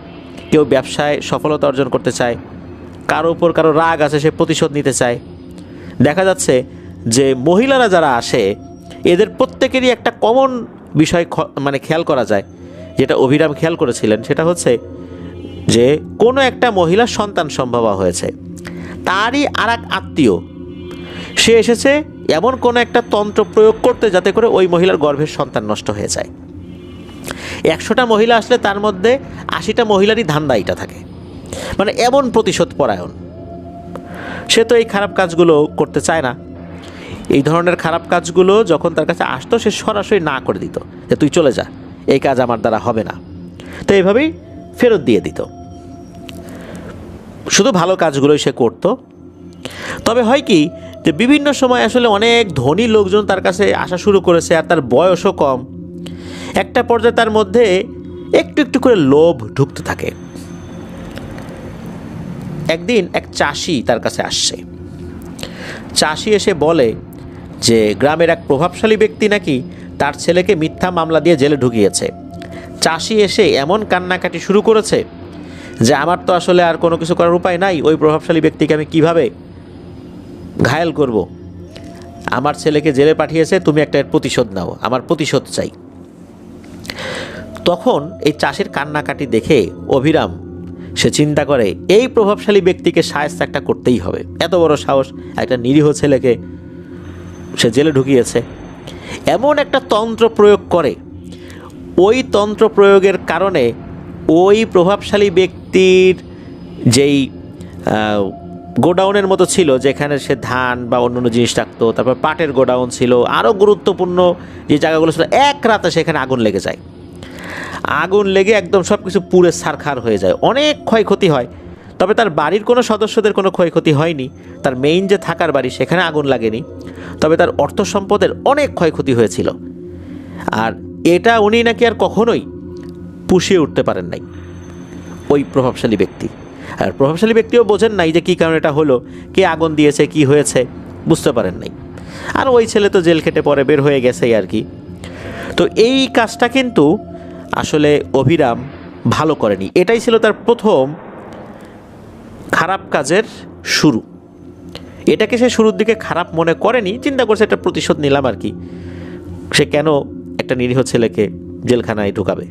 কেউ ব্যবসায় সফলতা অর্জন করতে চায়, কারো উপর কারো রাগ আছে, সে প্রতিশোধ নিতে চায়। দেখা যাচ্ছে যে মহিলারা যারা আসে এদের প্রত্যেকেরই একটা কমন বিষয় মানে খেয়াল করা যায়, যেটা অভিরাম খেয়াল করেছিলেন, সেটা হচ্ছে যে কোনো একটা মহিলার সন্তান সম্ভবা হয়েছে, তারই আর এক আত্মীয় সে এসেছে এমন কোনো একটা তন্ত্র প্রয়োগ করতে যাতে করে ওই মহিলার গর্ভের সন্তান নষ্ট হয়ে যায়। 100টা মহিলা আসলে তার মধ্যে 80টা মহিলারই ধান্দা এটা থাকে, মানে এমন প্রতিশোধ পরায়ণ। সে তো এই খারাপ কাজগুলো করতে চায় না। এই ধরনের খারাপ কাজগুলো যখন তার কাছে আসতো সে সরাসরি না করে দিত, যে তুই চলে যা, এই কাজ আমার দ্বারা হবে না। তো এইভাবেই ফেরত দিয়ে দিত, শুধু ভালো কাজগুলোই সে করত। তবে হয় কি যে বিভিন্ন সময় আসলে অনেক ধনী লোকজন তার কাছে আসা শুরু করেছে, আর তার বয়সও কম। একটা পর্যায়ে তার মধ্যে একটু একটু করে লোভ ঢুকতে থাকে। একদিন এক চাষি তার কাছে আসছে। চাষি এসে বলে যে গ্রামের এক প্রভাবশালী ব্যক্তি নাকি তার ছেলেকে মিথ্যা মামলা দিয়ে জেলে ঢুকিয়েছে। চাষি এসে এমন কান্নাকাটি শুরু করেছে যে আমার তো আসলে আর কোনো কিছু করার উপায় নাই, ওই প্রভাবশালী ব্যক্তিকে আমি কিভাবে ঘায়েল করব। আমার ছেলেকে জেলে পাঠিয়েছে, তুমি একটা প্রতিশোধ নাও, আমার প্রতিশোধ চাই। তখন এই চাষির কান্নাকাটি দেখে অভিরাম সে চিন্তা করে এই প্রভাবশালী ব্যক্তিকে শায়েস্তা একটা করতেই হবে, এত বড় সাহস, একটা নিরীহ ছেলেকে সে জেলে ঢুকিয়েছে। এমন একটা তন্ত্র প্রয়োগ করে, ওই তন্ত্র প্রয়োগের কারণে ওই প্রভাবশালী ব্যক্তির যেই গোডাউনের মতো ছিল, যেখানে সে ধান বা অন্যান্য জিনিস রাখতো, তারপর পাটের গোডাউন ছিল, আরও গুরুত্বপূর্ণ যে জায়গাগুলো ছিল, এক রাতে সেখানে আগুন লেগে যায়। আগুন লেগে একদম সব কিছু পুড়ে ছারখার হয়ে যায়, অনেক ক্ষয়ক্ষতি হয়। তবে তার বাড়ির কোনো সদস্যদের কোনো ক্ষয়ক্ষতি হয়নি, তার মেইন যে থাকার বাড়ি সেখানে আগুন লাগেনি, তবে তার অর্থ সম্পদের অনেক ক্ষয়ক্ষতি হয়েছিল। আর এটা উনি নাকি আর কখনোই পুষিয়ে উঠতে পারেন নাই, ওই প্রভাবশালী ব্যক্তি। আর প্রভাবশালী ব্যক্তিও বোঝেন নাই যে কী কারণে এটা হলো, কে আগুন দিয়েছে, কি হয়েছে, বুঝতে পারেন নাই। আর ওই ছেলে তো জেল খেটে পরে বের হয়ে গেছেই আর কি। তো এই কাজটা কিন্তু আসলে অভিরাম ভালো করেনি। এটাই ছিল তার প্রথম খারাপ কাজের শুরু। এটাকে সে শুরুর দিকে খারাপ মনে করেনি, চিন্তা করছে একটা প্রতিশোধ নিলাম আর কি, সে কেন একটা নিরীহ ছেলেকে জেলখানায় ঢুকাবে।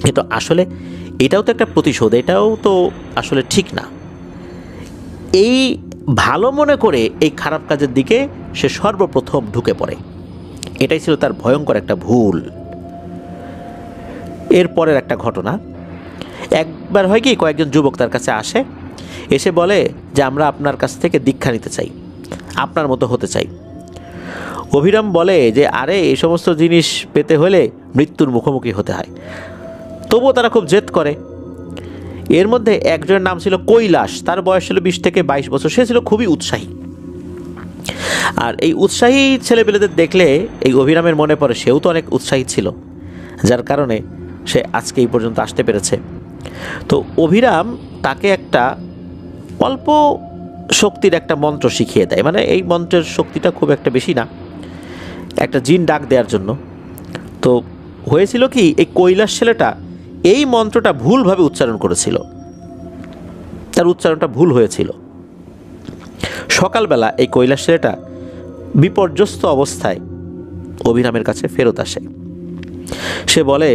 কিন্তু আসলে এটাও তো একটা প্রতিশোধ, এটাও তো আসলে ঠিক না। এই ভালো মনে করে এই খারাপ কাজের দিকে সে সর্বপ্রথম ঢুকে পড়ে, এটাই ছিল তার ভয়ঙ্কর একটা ভুল। এরপরের একটা ঘটনা, একবার হয় কি কয়েকজন যুবক তার কাছে আসে, এসে বলে যে আমরা আপনার কাছ থেকে দীক্ষা নিতে চাই, আপনার মতো হতে চাই। অভিরাম বলে যে আরে এই সমস্ত জিনিস পেতে হলে মৃত্যুর মুখোমুখি হতে হয়। তবুও তারা খুব জেদ করে। এর মধ্যে একজনের নাম ছিল কৈলাস, তার বয়স ছিল 20 থেকে 22 বছর। সে ছিল খুবই উৎসাহী, আর এই উৎসাহী ছেলেপেলেদের দেখলে এই অভিরামের মনে পড়ে সেও তো অনেক উৎসাহী ছিল, যার কারণে সে আজকে এই পর্যন্ত আসতে পেরেছে। তো অভিরাম তাকে একটা অল্প শক্তির একটা মন্ত্র শিখিয়ে দেয়, মানে এই মন্ত্রের শক্তিটা খুব একটা বেশি না, একটা জিন ডাক দেওয়ার জন্য। তো হয়েছিল কি, এই কৈলাস ছেলেটা এই মন্ত্রটা ভুলভাবে উচ্চারণ করেছিল, তার উচ্চারণটা ভুল হয়েছিল। সকালবেলা এই কৈলাস ছেলেটা বিপর্যস্ত অবস্থায় অভিরামের কাছে ফেরত আসে। সে বলে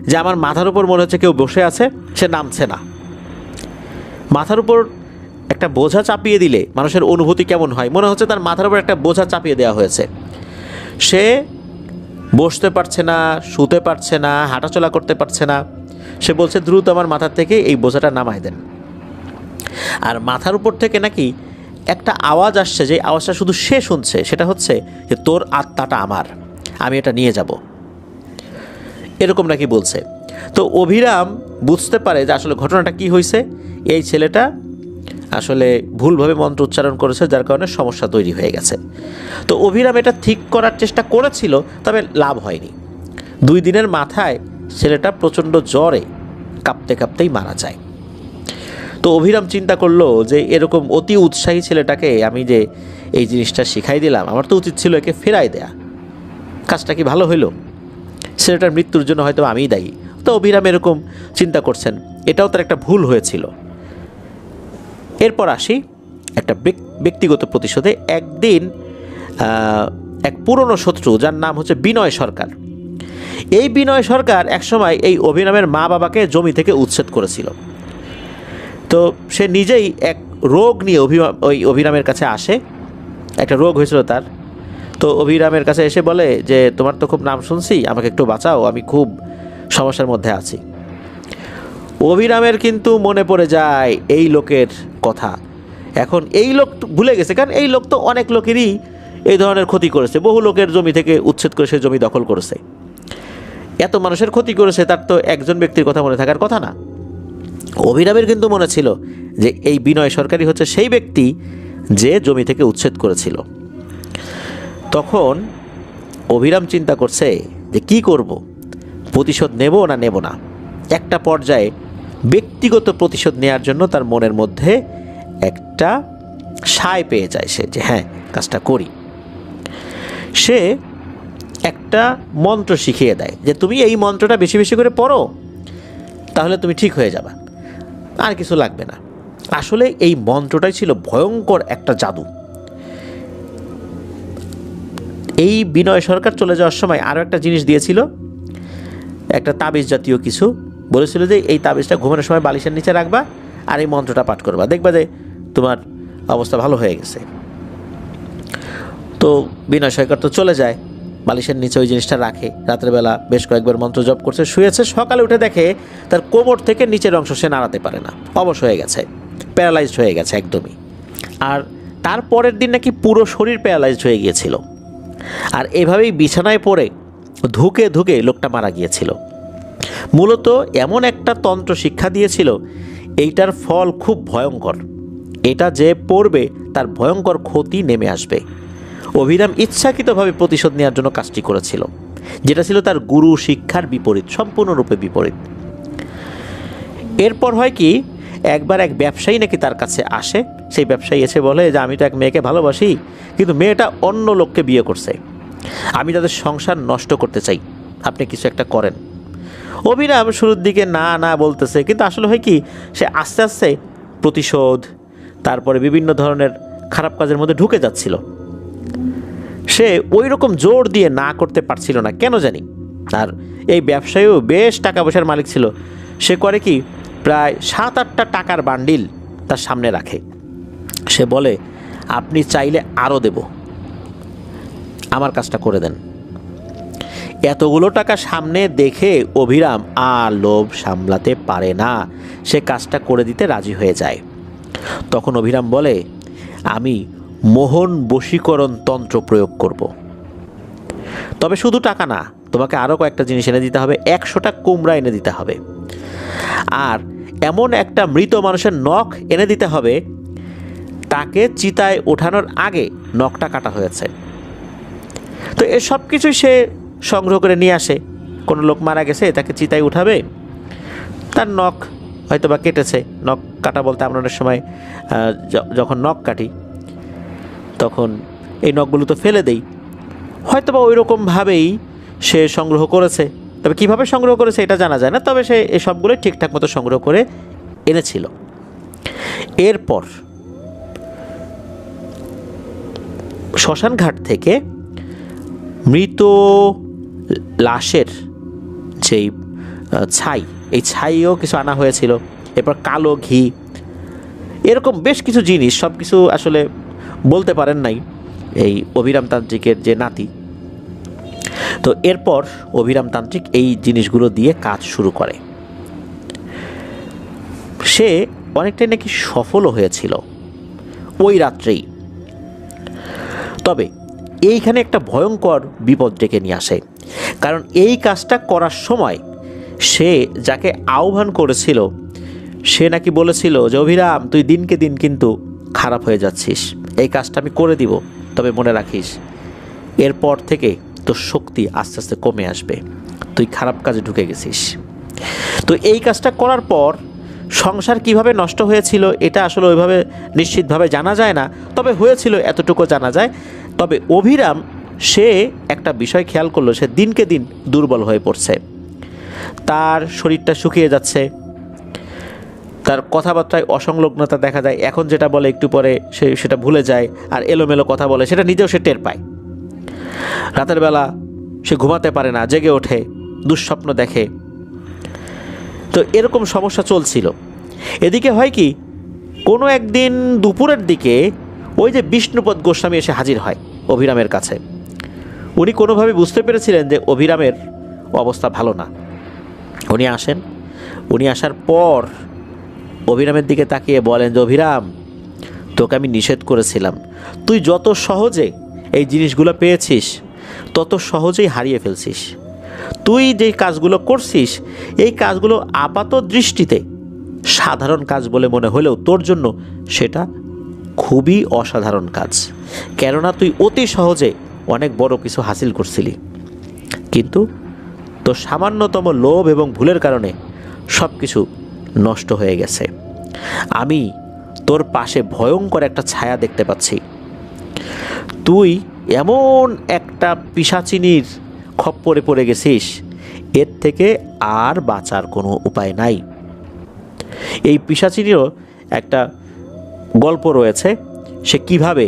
যে আমার মাথার উপর মনে হচ্ছে কেউ বসে আছে, সে নামছে না। মাথার উপর একটা বোঝা চাপিয়ে দিলে মানুষের অনুভূতি কেমন হয়, মনে হচ্ছে তার মাথার উপর একটা বোঝা চাপিয়ে দেওয়া হয়েছে। সে বসতে পারছে না, শুতে পারছে না, হাঁটাচলা করতে পারছে না। সে বলছে দ্রুত আমার মাথার থেকে এই বোঝাটা নামায় দেন। আর মাথার উপর থেকে নাকি একটা আওয়াজ আসছে, যে আওয়াজটা শুধু সে শুনছে, সেটা হচ্ছে যে তোর আত্মাটা আমার, আমি এটা নিয়ে যাব, এরকম নাকি বলছে। তো অভিরাম বুঝতে পারে যে আসলে ঘটনাটা কি হয়েছে। এই ছেলেটা আসলে ভুলভাবে মন্ত্র উচ্চারণ করেছে, যার কারণে সমস্যা তৈরি হয়ে গেছে। তো অভিরাম এটা ঠিক করার চেষ্টা করেছিল, তবে লাভ হয়নি। 2 দিনের মাথায় ছেলেটা প্রচণ্ড জ্বরে কাঁপতে কাঁপতেই মারা যায়। তো অভিরাম চিন্তা করলো যে এরকম অতি উৎসাহী ছেলেটাকে আমি যে এই জিনিসটা শিখাই দিলাম, আমার তো উচিত ছিল একে ফেরাই দেয়া। কাজটা কি ভালো হইল? ছেলেটার মৃত্যুর জন্য হয়তো আমিই দায়ী। তো অভিরাম এরকম চিন্তা করছেন, এটাও তার একটা ভুল হয়েছিল। এরপর আসি একটা ব্যক্তিগত প্রতিশোধে। একদিন এক পুরনো শত্রু, যার নাম হচ্ছে বিনয় সরকার, এই বিনয় সরকার একসময় এই অভিরামের মা বাবাকে জমি থেকে উচ্ছেদ করেছিল। তো সে নিজেই এক রোগ নিয়ে ওই অভিরামের কাছে আসে, একটা রোগ হয়েছিল তার। তো অভিরামের কাছে এসে বলে যে তোমার তো খুব নাম শুনছি, আমাকে একটু বাঁচাও, আমি খুব সমস্যার মধ্যে আছি। অভিরামের কিন্তু মনে পড়ে যায় এই লোকের কথা। এখন এই লোক ভুলে গেছে, কারণ এই লোক তো অনেক লোকেরই এই ধরনের ক্ষতি করেছে, বহু লোকের জমি থেকে উচ্ছেদ করে সে জমি দখল করেছে, এত মানুষের ক্ষতি করেছে, তার তো একজন ব্যক্তির কথা মনে থাকার কথা না। অভিরামের কিন্তু মনে ছিল যে এই বিনয় সরকারই হচ্ছে সেই ব্যক্তি যে জমি থেকে উচ্ছেদ করেছিল। তখন অভিরাম চিন্তা করছে যে কি করব, প্রতিশোধ নেব না নেব না। একটা পর্যায়ে ব্যক্তিগত প্রতিশোধ নেওয়ার জন্য তার মনের মধ্যে একটা সায় পেয়ে যায় সে, যে হ্যাঁ কাজটা করি। সে একটা মন্ত্র শিখিয়ে দেয় যে তুমি এই মন্ত্রটা বেশি বেশি করে পড়ো, তাহলে তুমি ঠিক হয়ে যাবে, আর কিছু লাগবে না। আসলে এই মন্ত্রটাই ছিল ভয়ঙ্কর একটা জাদু। এই বিনয় সরকার চলে যাওয়ার সময় আরও একটা জিনিস দিয়েছিল, একটা তাবিজ জাতীয় কিছু, বলেছিল যে এই তাবিজটা ঘুমানোর সময় বালিশের নিচে রাখবা আর এই মন্ত্রটা পাঠ করবা, দেখবা যে তোমার অবস্থা ভালো হয়ে গেছে। তো বিনয় সরকার তো চলে যায়, বালিশের নিচে ওই জিনিসটা রাখে, রাত্রেবেলা বেশ কয়েকবার মন্ত্র জপ করছে, শুয়েছে। সকালে উঠে দেখে তার কোমর থেকে নিচের অংশ সে নাড়াতে পারে না, অবশ হয়ে গেছে, প্যারালাইজড হয়ে গেছে একদমই। আর তারপরের দিন নাকি পুরো শরীর প্যারালাইজড হয়ে গিয়েছিল। আর এভাবেই বিছানায় পড়ে ধুকে ধুকে লোকটা মারা গিয়েছিল। মূলত এমন একটা তন্ত্র শিক্ষা দিয়েছিল, এইটার ফল খুব ভয়ঙ্কর, এটা যে পড়বে তার ভয়ঙ্কর ক্ষতি নেমে আসবে। অভিরাম ইচ্ছাকৃতভাবে প্রতিশোধ নেওয়ার জন্য কাজটি করেছিল, যেটা ছিল তার গুরু শিক্ষার বিপরীত, সম্পূর্ণরূপে বিপরীত। এরপর হয় কি, একবার এক ব্যবসায়ী নাকি তার কাছে আসে। সেই ব্যবসায়ী এসে বলে যে আমি তো এক মেয়েকে ভালোবাসি, কিন্তু মেয়েটা অন্য লোককে বিয়ে করছে, আমি তাদের সংসার নষ্ট করতে চাই, আপনি কিছু একটা করেন। অভিরাম শুরুর দিকে না না বলতেছে, কিন্তু আসলে হয় কি, সে আস্তে আস্তে প্রতিশোধ, তারপরে বিভিন্ন ধরনের খারাপ কাজের মধ্যে ঢুকে যাচ্ছিল। সে ওই রকম জোর দিয়ে না করতে পারছিল না, কেন জানি। আর এই ব্যবসায়ীও বেশ টাকা পয়সার মালিক ছিল। সে করে কি, প্রায় 7-8টা টাকার বান্ডিল তার সামনে রাখে। সে বলে, আপনি চাইলে আরও দেব, আমার কাজটা করে দেন। এতগুলো টাকা সামনে দেখে অভিরাম আর লোভ সামলাতে পারে না, সে কাজটা করে দিতে রাজি হয়ে যায়। তখন অভিরাম বলে, আমি মোহন বশীকরণ তন্ত্র প্রয়োগ করব। তবে শুধু টাকা না, তোমাকে আরও কয়েকটা জিনিস এনে দিতে হবে। 100টা কুমড়া এনে দিতে হবে, আর এমন একটা মৃত মানুষের নখ এনে দিতে হবে তাকে চিতায় ওঠানোর আগে নখটা কাটা হয়েছে। তো এসব কিছুই সে সংগ্রহ করে নিয়ে আসে। কোনো লোক মারা গেছে, তাকে চিতায় উঠাবে, তার নখ হয়তো বা কেটেছে। নখ কাটা বলতে আমরা অনেক সময় যখন নখ কাটি তখন এই নখগুলো তো ফেলে দেই, হয়তো বা ওই রকমভাবেই সে সংগ্রহ করেছে। তবে কীভাবে সংগ্রহ করেছে এটা জানা যায় না, তবে সে এই সবগুলোই ঠিকঠাক মতো সংগ্রহ করে এনেছিল। এরপর শ্মশানঘাট থেকে মৃত লাশের যেই ছাই, এই ছাইও কিছু আনা হয়েছিল। এরপর কালো ঘি, এরকম বেশ কিছু জিনিস, সব কিছু আসলে বলতে পারেন নাই এই অভিরাম তান্ত্রিকের যে নাতি। তো এরপর অভিরাম তান্ত্রিক এই জিনিসগুলো দিয়ে কাজ শুরু করে। সে অনেকটাই নাকি সফলও হয়েছিল ওই রাত্রেই। তবে এইখানে একটা ভয়ঙ্কর বিপদ ডেকে নিয়ে আসে, কারণ এই কাজটা করার সময় সে যাকে আহ্বান করেছিল সে নাকি বলেছিল যে, অভিরাম তুই দিনকে দিন কিন্তু খারাপ হয়ে যাচ্ছিস, এই কাজটা আমি করে দিব, তবে মনে রাখিস এরপর থেকে তোর শক্তি আস্তে আস্তে কমে আসবে, তুই খারাপ কাজে ঢুকে গেছিস। তো এই কাজটা করার পর সংসার কিভাবে নষ্ট হয়েছিল এটা আসলে ওইভাবে নিশ্চিতভাবে জানা যায় না, তবে হয়েছিল এতটুকু জানা যায়। তবে অভিরাম সে একটা বিষয় খেয়াল করলো, সে দিনকে দিন দুর্বল হয়ে পড়ছে, তার শরীরটা শুকিয়ে যাচ্ছে, তার কথাবার্তায় অসংলগ্নতা দেখা যায়। এখন যেটা বলে একটু পরে সে সেটা ভুলে যায়, আর এলোমেলো কথা বলে, সেটা নিজেও সে টের পায়। রাতের বেলা সে ঘুমাতে পারে না, জেগে ওঠে, দুঃস্বপ্ন দেখে। তো এরকম সমস্যা চলছিল। এদিকে হয় কি, কোনো একদিন দুপুরের দিকে ওই যে বিষ্ণুপদ গোস্বামী এসে হাজির হয় অভিরামের কাছে। উনি কোনোভাবে বুঝতে পেরেছিলেন যে অভিরামের অবস্থা ভালো না। উনি আসেন, উনি আসার পর অভিরামের দিকে তাকিয়ে বলেন যে, অভিরাম তোকে আমি নিষেধ করেছিলাম, তুই যত সহজে এই জিনিসগুলো পেয়েছিস তত সহজেই হারিয়ে ফেলছিস। তুই যে কাজগুলো করছিস এই কাজগুলো আপাত দৃষ্টিতে সাধারণ কাজ বলে মনে হলেও তোর জন্য সেটা খুবই অসাধারণ কাজ, কেননা তুই অতি সহজে অনেক বড় কিছু হাসিল করছিলি, কিন্তু তোর সামান্যতম লোভ এবং ভুলের কারণে সব কিছু নষ্ট হয়ে গেছে। আমি তোর পাশে ভয়ঙ্কর একটা ছায়া দেখতে পাচ্ছি। তুই এমন একটা পিশাচিনীর খপ্পরে পড়ে গেছিস, এর থেকে আর বাঁচার কোনো উপায় নাই। এই পিশাচিনীরও একটা গল্প রয়েছে, সে কিভাবে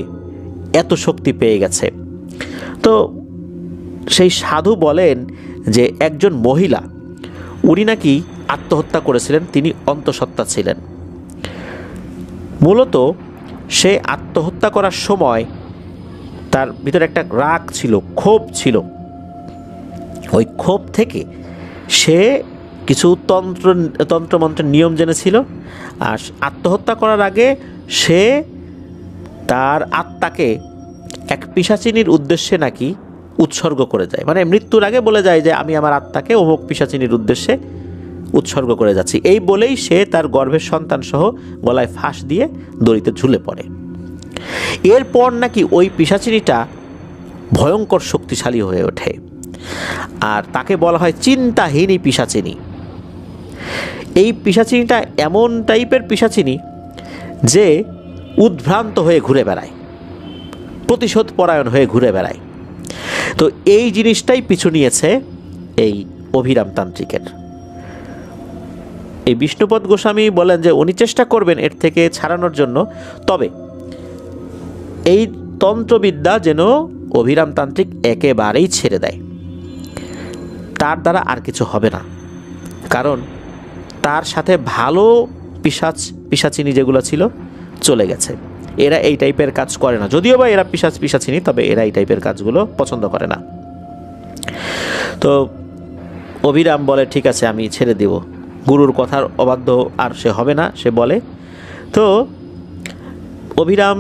এত শক্তি পেয়ে গেছে। তো সেই সাধু বলেন যে একজন মহিলা, উনি নাকি আত্মহত্যা করেছিলেন, তিনি অন্তঃসত্ত্বা ছিলেন। মূলত সে আত্মহত্যা করার সময় তার ভিতরে একটা রাগ ছিল, ক্ষোভ ছিল। ওই ক্ষোভ থেকে সে কিছু তন্ত্রমন্ত্রের নিয়ম জেনেছিল, আর আত্মহত্যা করার আগে সে তার আত্মাকে এক পিশাচিনীর উদ্দেশ্যে নাকি উৎসর্গ করে যায়। মানে মৃত্যুর আগে বলে যায় যে আমি আমার আত্মাকে অমুক পিশাচিনীর উদ্দেশ্যে উৎসর্গ করে যাচ্ছি। এই বলেই সে তার গর্ভের সন্তান সহ গলায় ফাঁস দিয়ে দড়িতে ঝুলে পড়ে। এরপর নাকি ওই পিশাচিনীটা ভয়ঙ্কর শক্তিশালী হয়ে ওঠে, আর তাকে বলা হয় চিন্তাহীনী পিশাচিনী। এই পিশাচিনীটা এমন টাইপের পিশাচিনী যে উদ্ভ্রান্ত হয়ে ঘুরে বেড়ায়, প্রতিশোধ পরায়ণ হয়ে ঘুরে বেড়ায়। তো এই জিনিসটাই পিছু নিয়েছে এই অভিরাম তান্ত্রিকের। এই বিষ্ণুপদ গোস্বামী বলেন যে উনি চেষ্টা করবেন এর থেকে ছাড়ানোর জন্য, তবে এই তন্ত্রবিদ্যা যেন অভিরাম তান্ত্রিক একেবারেই ছেড়ে দেয়, তার দ্বারা আর কিছু হবে না। কারণ তার সাথে ভালো পিশাচিনী যেগুলো ছিল চলে গেছে। এরা এই টাইপের কাজ করে না, যদিও বা এরা পিশাচিনী, তবে এরা এই টাইপের কাজগুলো পছন্দ করে না। তো অভিরাম বলে ঠিক আছে আমি ছেড়ে দেব, গুরুর কথার অবাধ্য আর সে হবে না, সে বলে। তো অভিরাম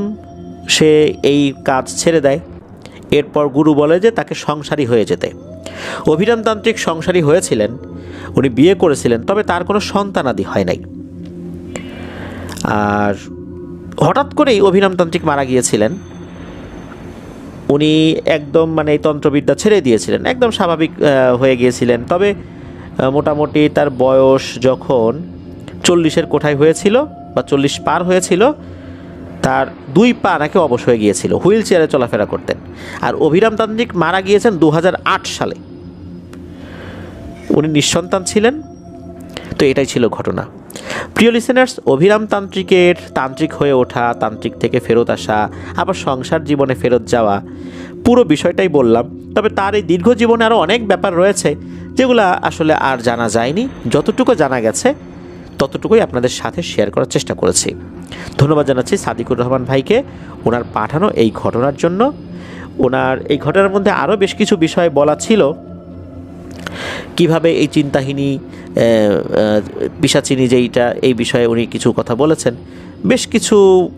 সে এই কাজ ছেড়ে দেয়। এরপর গুরু বলে যে তাকে সংসারী হয়ে যেতে। অভিরাম তান্ত্রিক সংসারী হয়েছিলেন, উনি বিয়ে করেছিলেন, তবে তার কোনো সন্তানাদি হয় নাই। আর হঠাৎ করেই অভিরাম তান্ত্রিক মারা গিয়েছিলেন। উনি একদম মানে এই তন্ত্রবিদ্যা ছেড়ে দিয়েছিলেন, একদম স্বাভাবিক হয়ে গিয়েছিলেন। তবে মোটামুটি তার বয়স যখন 40-এর কোঠায় হয়েছিল বা 40 পার হয়েছিল, তার 2 পা নাকি অবশ হয়ে গিয়েছিল, হুইল চেয়ারে চলাফেরা করতেন। আর অভিরাম তান্ত্রিক মারা গিয়েছেন 2008 সালে, উনি নিঃসন্তান ছিলেন। তো এটাই ছিল ঘটনা। প্রিয় লিসেনার্স, অভিরাম তান্ত্রিকের তান্ত্রিক হয়ে ওঠা, তান্ত্রিক থেকে ফেরত আসা, আবার সংসার জীবনে ফেরত যাওয়া, পুরো বিষয়টাই বললাম। তবে তার এই দীর্ঘ জীবনে আরও অনেক ব্যাপার রয়েছে যেগুলো আসলে আর জানা যায়নি। যতটুকু জানা গেছে ততটুকুই আপনাদের সাথে শেয়ার করার চেষ্টা করেছি। ধন্যবাদ জানাচ্ছি সাদিকুর রহমান ভাইকে ওনার পাঠানো এই ঘটনার জন্য। ওনার এই ঘটনার মধ্যে আরও বেশ কিছু বিষয় বলা ছিল, কিভাবে এই চিন্তাহীনী পিশাচিনী যেইটা, এই বিষয়ে উনি কিছু কথা বলেছেন। বেশ কিছু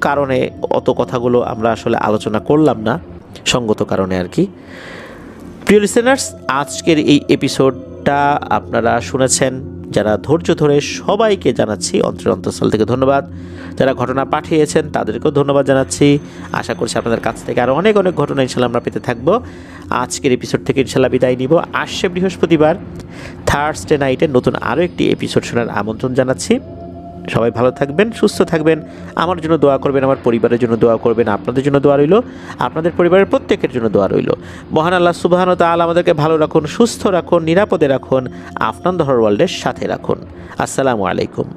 কারণে অত কথাগুলো আমরা আসলে আলোচনা করলাম না, সঙ্গত কারণে আর কি। প্রিয় লিসেনার্স, আজকের এই এপিসোডটা আপনারা শুনেছেন যারা ধৈর্য ধরে, সবাইকে জানাচ্ছি অন্তরের অন্তঃস্থল থেকে ধন্যবাদ। যারা ঘটনা পাঠিয়েছেন তাদেরকেও ধন্যবাদ জানাচ্ছি। আশা করছি আপনাদের কাছ থেকে আরও অনেক অনেক ঘটনা ইনশাল্লাহ আমরা পেতে থাকবো। আজকের এপিসোড থেকে ইনশাল্লাহ বিদায় নিব। আসছে বৃহস্পতিবার থার্সডে নাইটে নতুন আরও একটি এপিসোড শোনার আমন্ত্রণ জানাচ্ছি। সবাই ভালো থাকবেন, সুস্থ থাকবেন, আমার জন্য দোয়া করবেন, আমার পরিবারের জন্য দোয়া করবেন, আপনাদের জন্য দোয়া রইল, আপনাদের পরিবারের প্রত্যেকের জন্য দোয়া রইল। মহান আল্লাহ সুবহানাহু ওয়া তাআলা আমাদেরকে ভালো রাখুন, সুস্থ রাখুন, নিরাপদে রাখুন, আফনান দ্য ওয়ার্ল্ডের সাথে রাখুন। আসসালামু আলাইকুম।